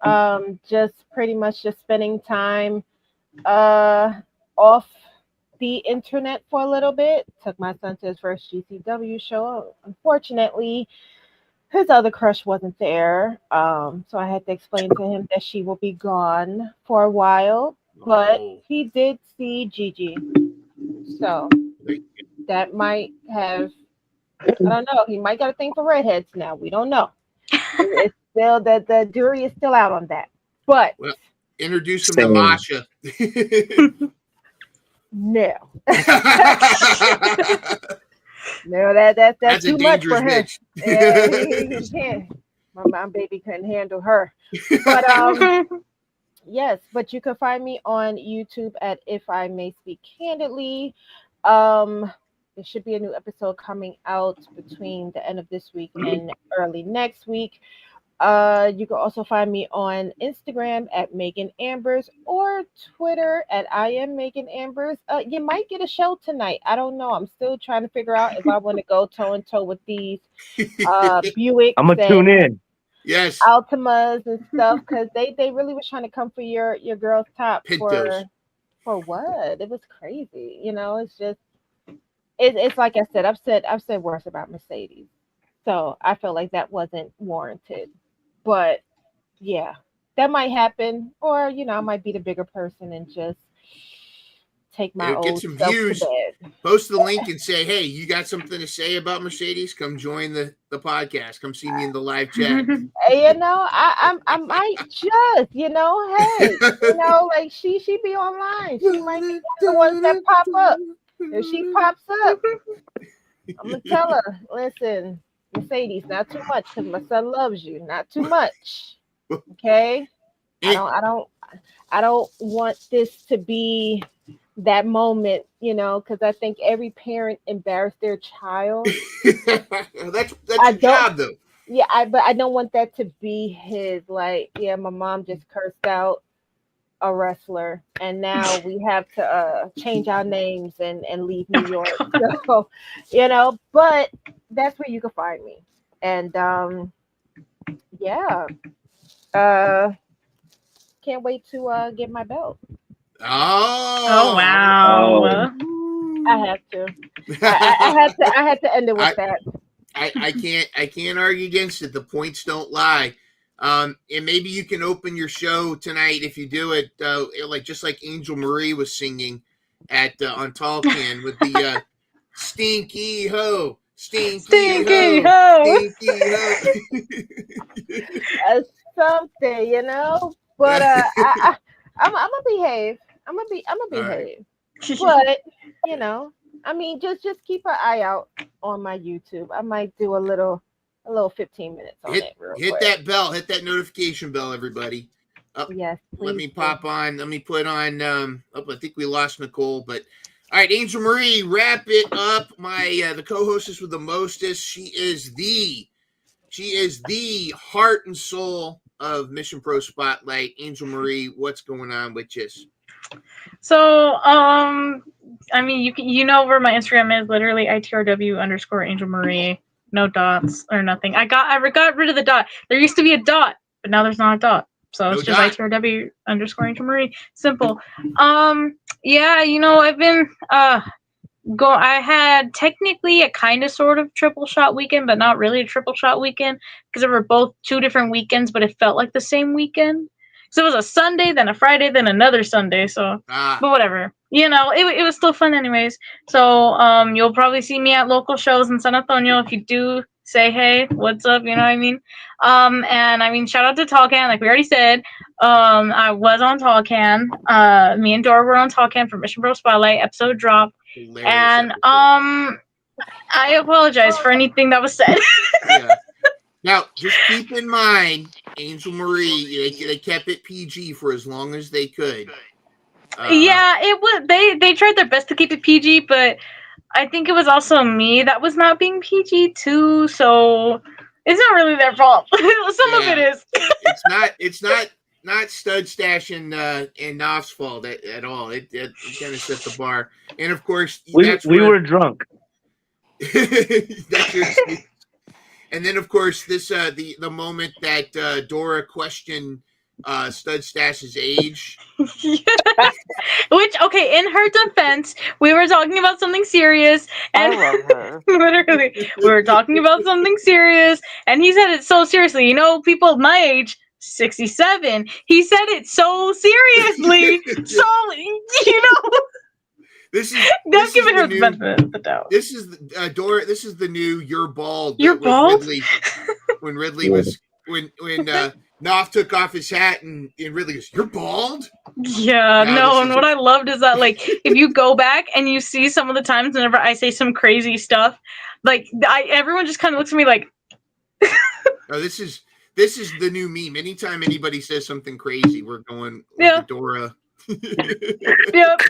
Just pretty much just spending time off the internet for a little bit. Took my son to his first GCW show. Unfortunately, his other crush wasn't there. So I had to explain to him that she will be gone for a while. But he did see Gigi. So that might have, I don't know, he might got a thing for redheads now. We don't know. It's still the jury is still out on that. But introduce him to Masha. No. No, that's too much for her. Yeah, he can't. My baby couldn't handle her. But yes, but you can find me on YouTube at If I May Speak Candidly. There should be a new episode coming out between the end of this week and early next week. You can also find me on Instagram at Megan Ambers or Twitter at I am Megan Ambers. You might get a show tonight. I don't know. I'm still trying to figure out if I want to go toe and toe with these Buicks. I'm gonna tune in. Yes, Altimas and stuff, because they really was trying to come for your girl's top Pintos. For what? It was crazy. It's just it's like I said. I've said worse about Mercedes, so I felt like that wasn't warranted. But yeah, that might happen, or I might be the bigger person and just take my old get some self views. To bed. Post the link and say, "Hey, you got something to say about Mercedes? Come join the podcast. Come see me in the live chat." I might just, hey, like she be online. She might be one of the ones that pop up. If she pops up, I'm gonna tell her, listen, Mercedes, not too much, because my son loves you. Not too much. Okay? I don't want this to be that moment, because I think every parent embarrassed their child. That's your job, though. Yeah, but I don't want that to be his. Like, yeah, my mom just cursed out a wrestler, and now we have to change our names and leave New York. So, but that's where you can find me. And yeah, can't wait to get my belt. Oh wow! I have to. I had to end it with that. I can't argue against it. The points don't lie. And maybe you can open your show tonight if you do it, just like Angel Marie was singing at on Tall Can with the stinky ho, stinky ho, stinky ho. Something, But I'm gonna behave. I'm gonna behave. Right. But just keep an eye out on my YouTube. I might do a little 15 minutes on it real quick. Hit that bell, hit that notification bell, everybody. Yes. Let me pop on. Let me put on. I think we lost Nicole, but all right, Angel Marie, wrap it up. The co-hostess with the mostest. She is the heart and soul of Mission Pro Spotlight. Angel Marie, what's going on with you? So, you know where my Instagram is, literally ITRW_Angel Marie, no dots or nothing. I got rid of the dot. There used to be a dot, but now there's not a dot. So it's just ITRW_Angel Marie. Simple. I've been I had technically a kind of sort of triple shot weekend, but not really a triple shot weekend because they were both 2 different weekends, but it felt like the same weekend. So it was a Sunday, then a Friday, then another Sunday. So, but whatever, it was still fun anyways. So, you'll probably see me at local shows in San Antonio. If you do, say, hey, what's up? You know what I mean? And shout out to Tall Can, like we already said. I was on Tall Can. Me and Dora were on Tall Can for Mission Pro Spotlight episode drop. Hilarious and episode. I apologize for anything that was said. Yeah. Now, just keep in mind, Angel Marie, they kept it PG for as long as they could. Yeah, it was. They tried their best to keep it PG, but I think it was also me that was not being PG too. So it's not really their fault. Some of it is. It's not Stud Stash and Knopf's fault at all. It kind of set the bar, and of course we were drunk. That's your excuse. And then, of course, this the moment that Dora questioned Stud Stash's age. Which, okay, in her defense, we were talking about something serious, and I love her. literally, we were talking about something serious, and he said it so seriously. People my age, 67, he said it so seriously. So, Don't give her the benefit of the doubt. This is Dora. This is the new "You're bald." You're bald. When Ridley was when Knopf took off his hat and Ridley goes, "You're bald." Yeah, and what I loved is that if you go back and you see some of the times whenever I say some crazy stuff, everyone just kind of looks at me like. Oh, this is the new meme. Anytime anybody says something crazy, we're going with Dora. Yep.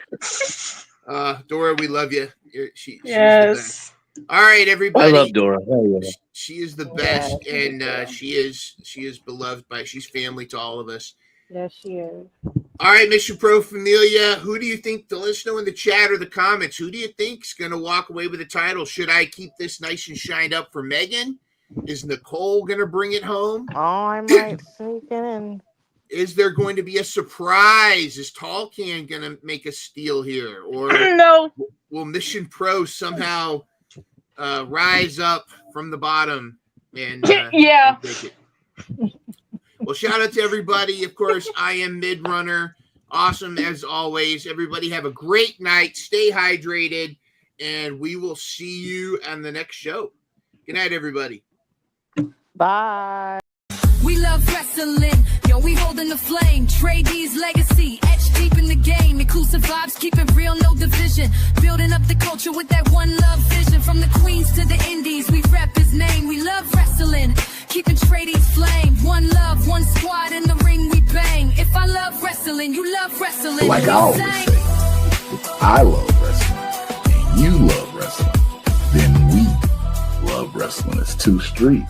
Dora, we love you. She's yes. the best. All right, everybody. I love Dora. Oh, yeah. She is the best, and she is beloved she's family to all of us. Yes, she is. All right, Mission Pro Familia. Who do you think? Let us know in the chat or the comments. Who do you think is going to walk away with the title? Should I keep this nice and shined up for Megan? Is Nicole going to bring it home? Oh, I might sneak it in. Is there going to be a surprise? Is Tall Can going to make a steal here? Or no? Will Mission Pro somehow rise up from the bottom and yeah? And take it? Well, shout out to everybody. Of course, I am Midrunner. Awesome as always. Everybody have a great night. Stay hydrated, and we will see you on the next show. Good night, everybody. Bye. We love wrestling, yo, we holding the flame. Trade these legacy, HG keeping the game. Inclusive vibes, keeping real, no division. Building up the culture with that one love vision. From the Queens to the Indies, we rep his name. We love wrestling, keeping tradies flame. One love, one squad in the ring, we bang. If I love wrestling, you love wrestling. Like I always say, if I love wrestling and you love wrestling, then we love wrestling. It's 2 Street.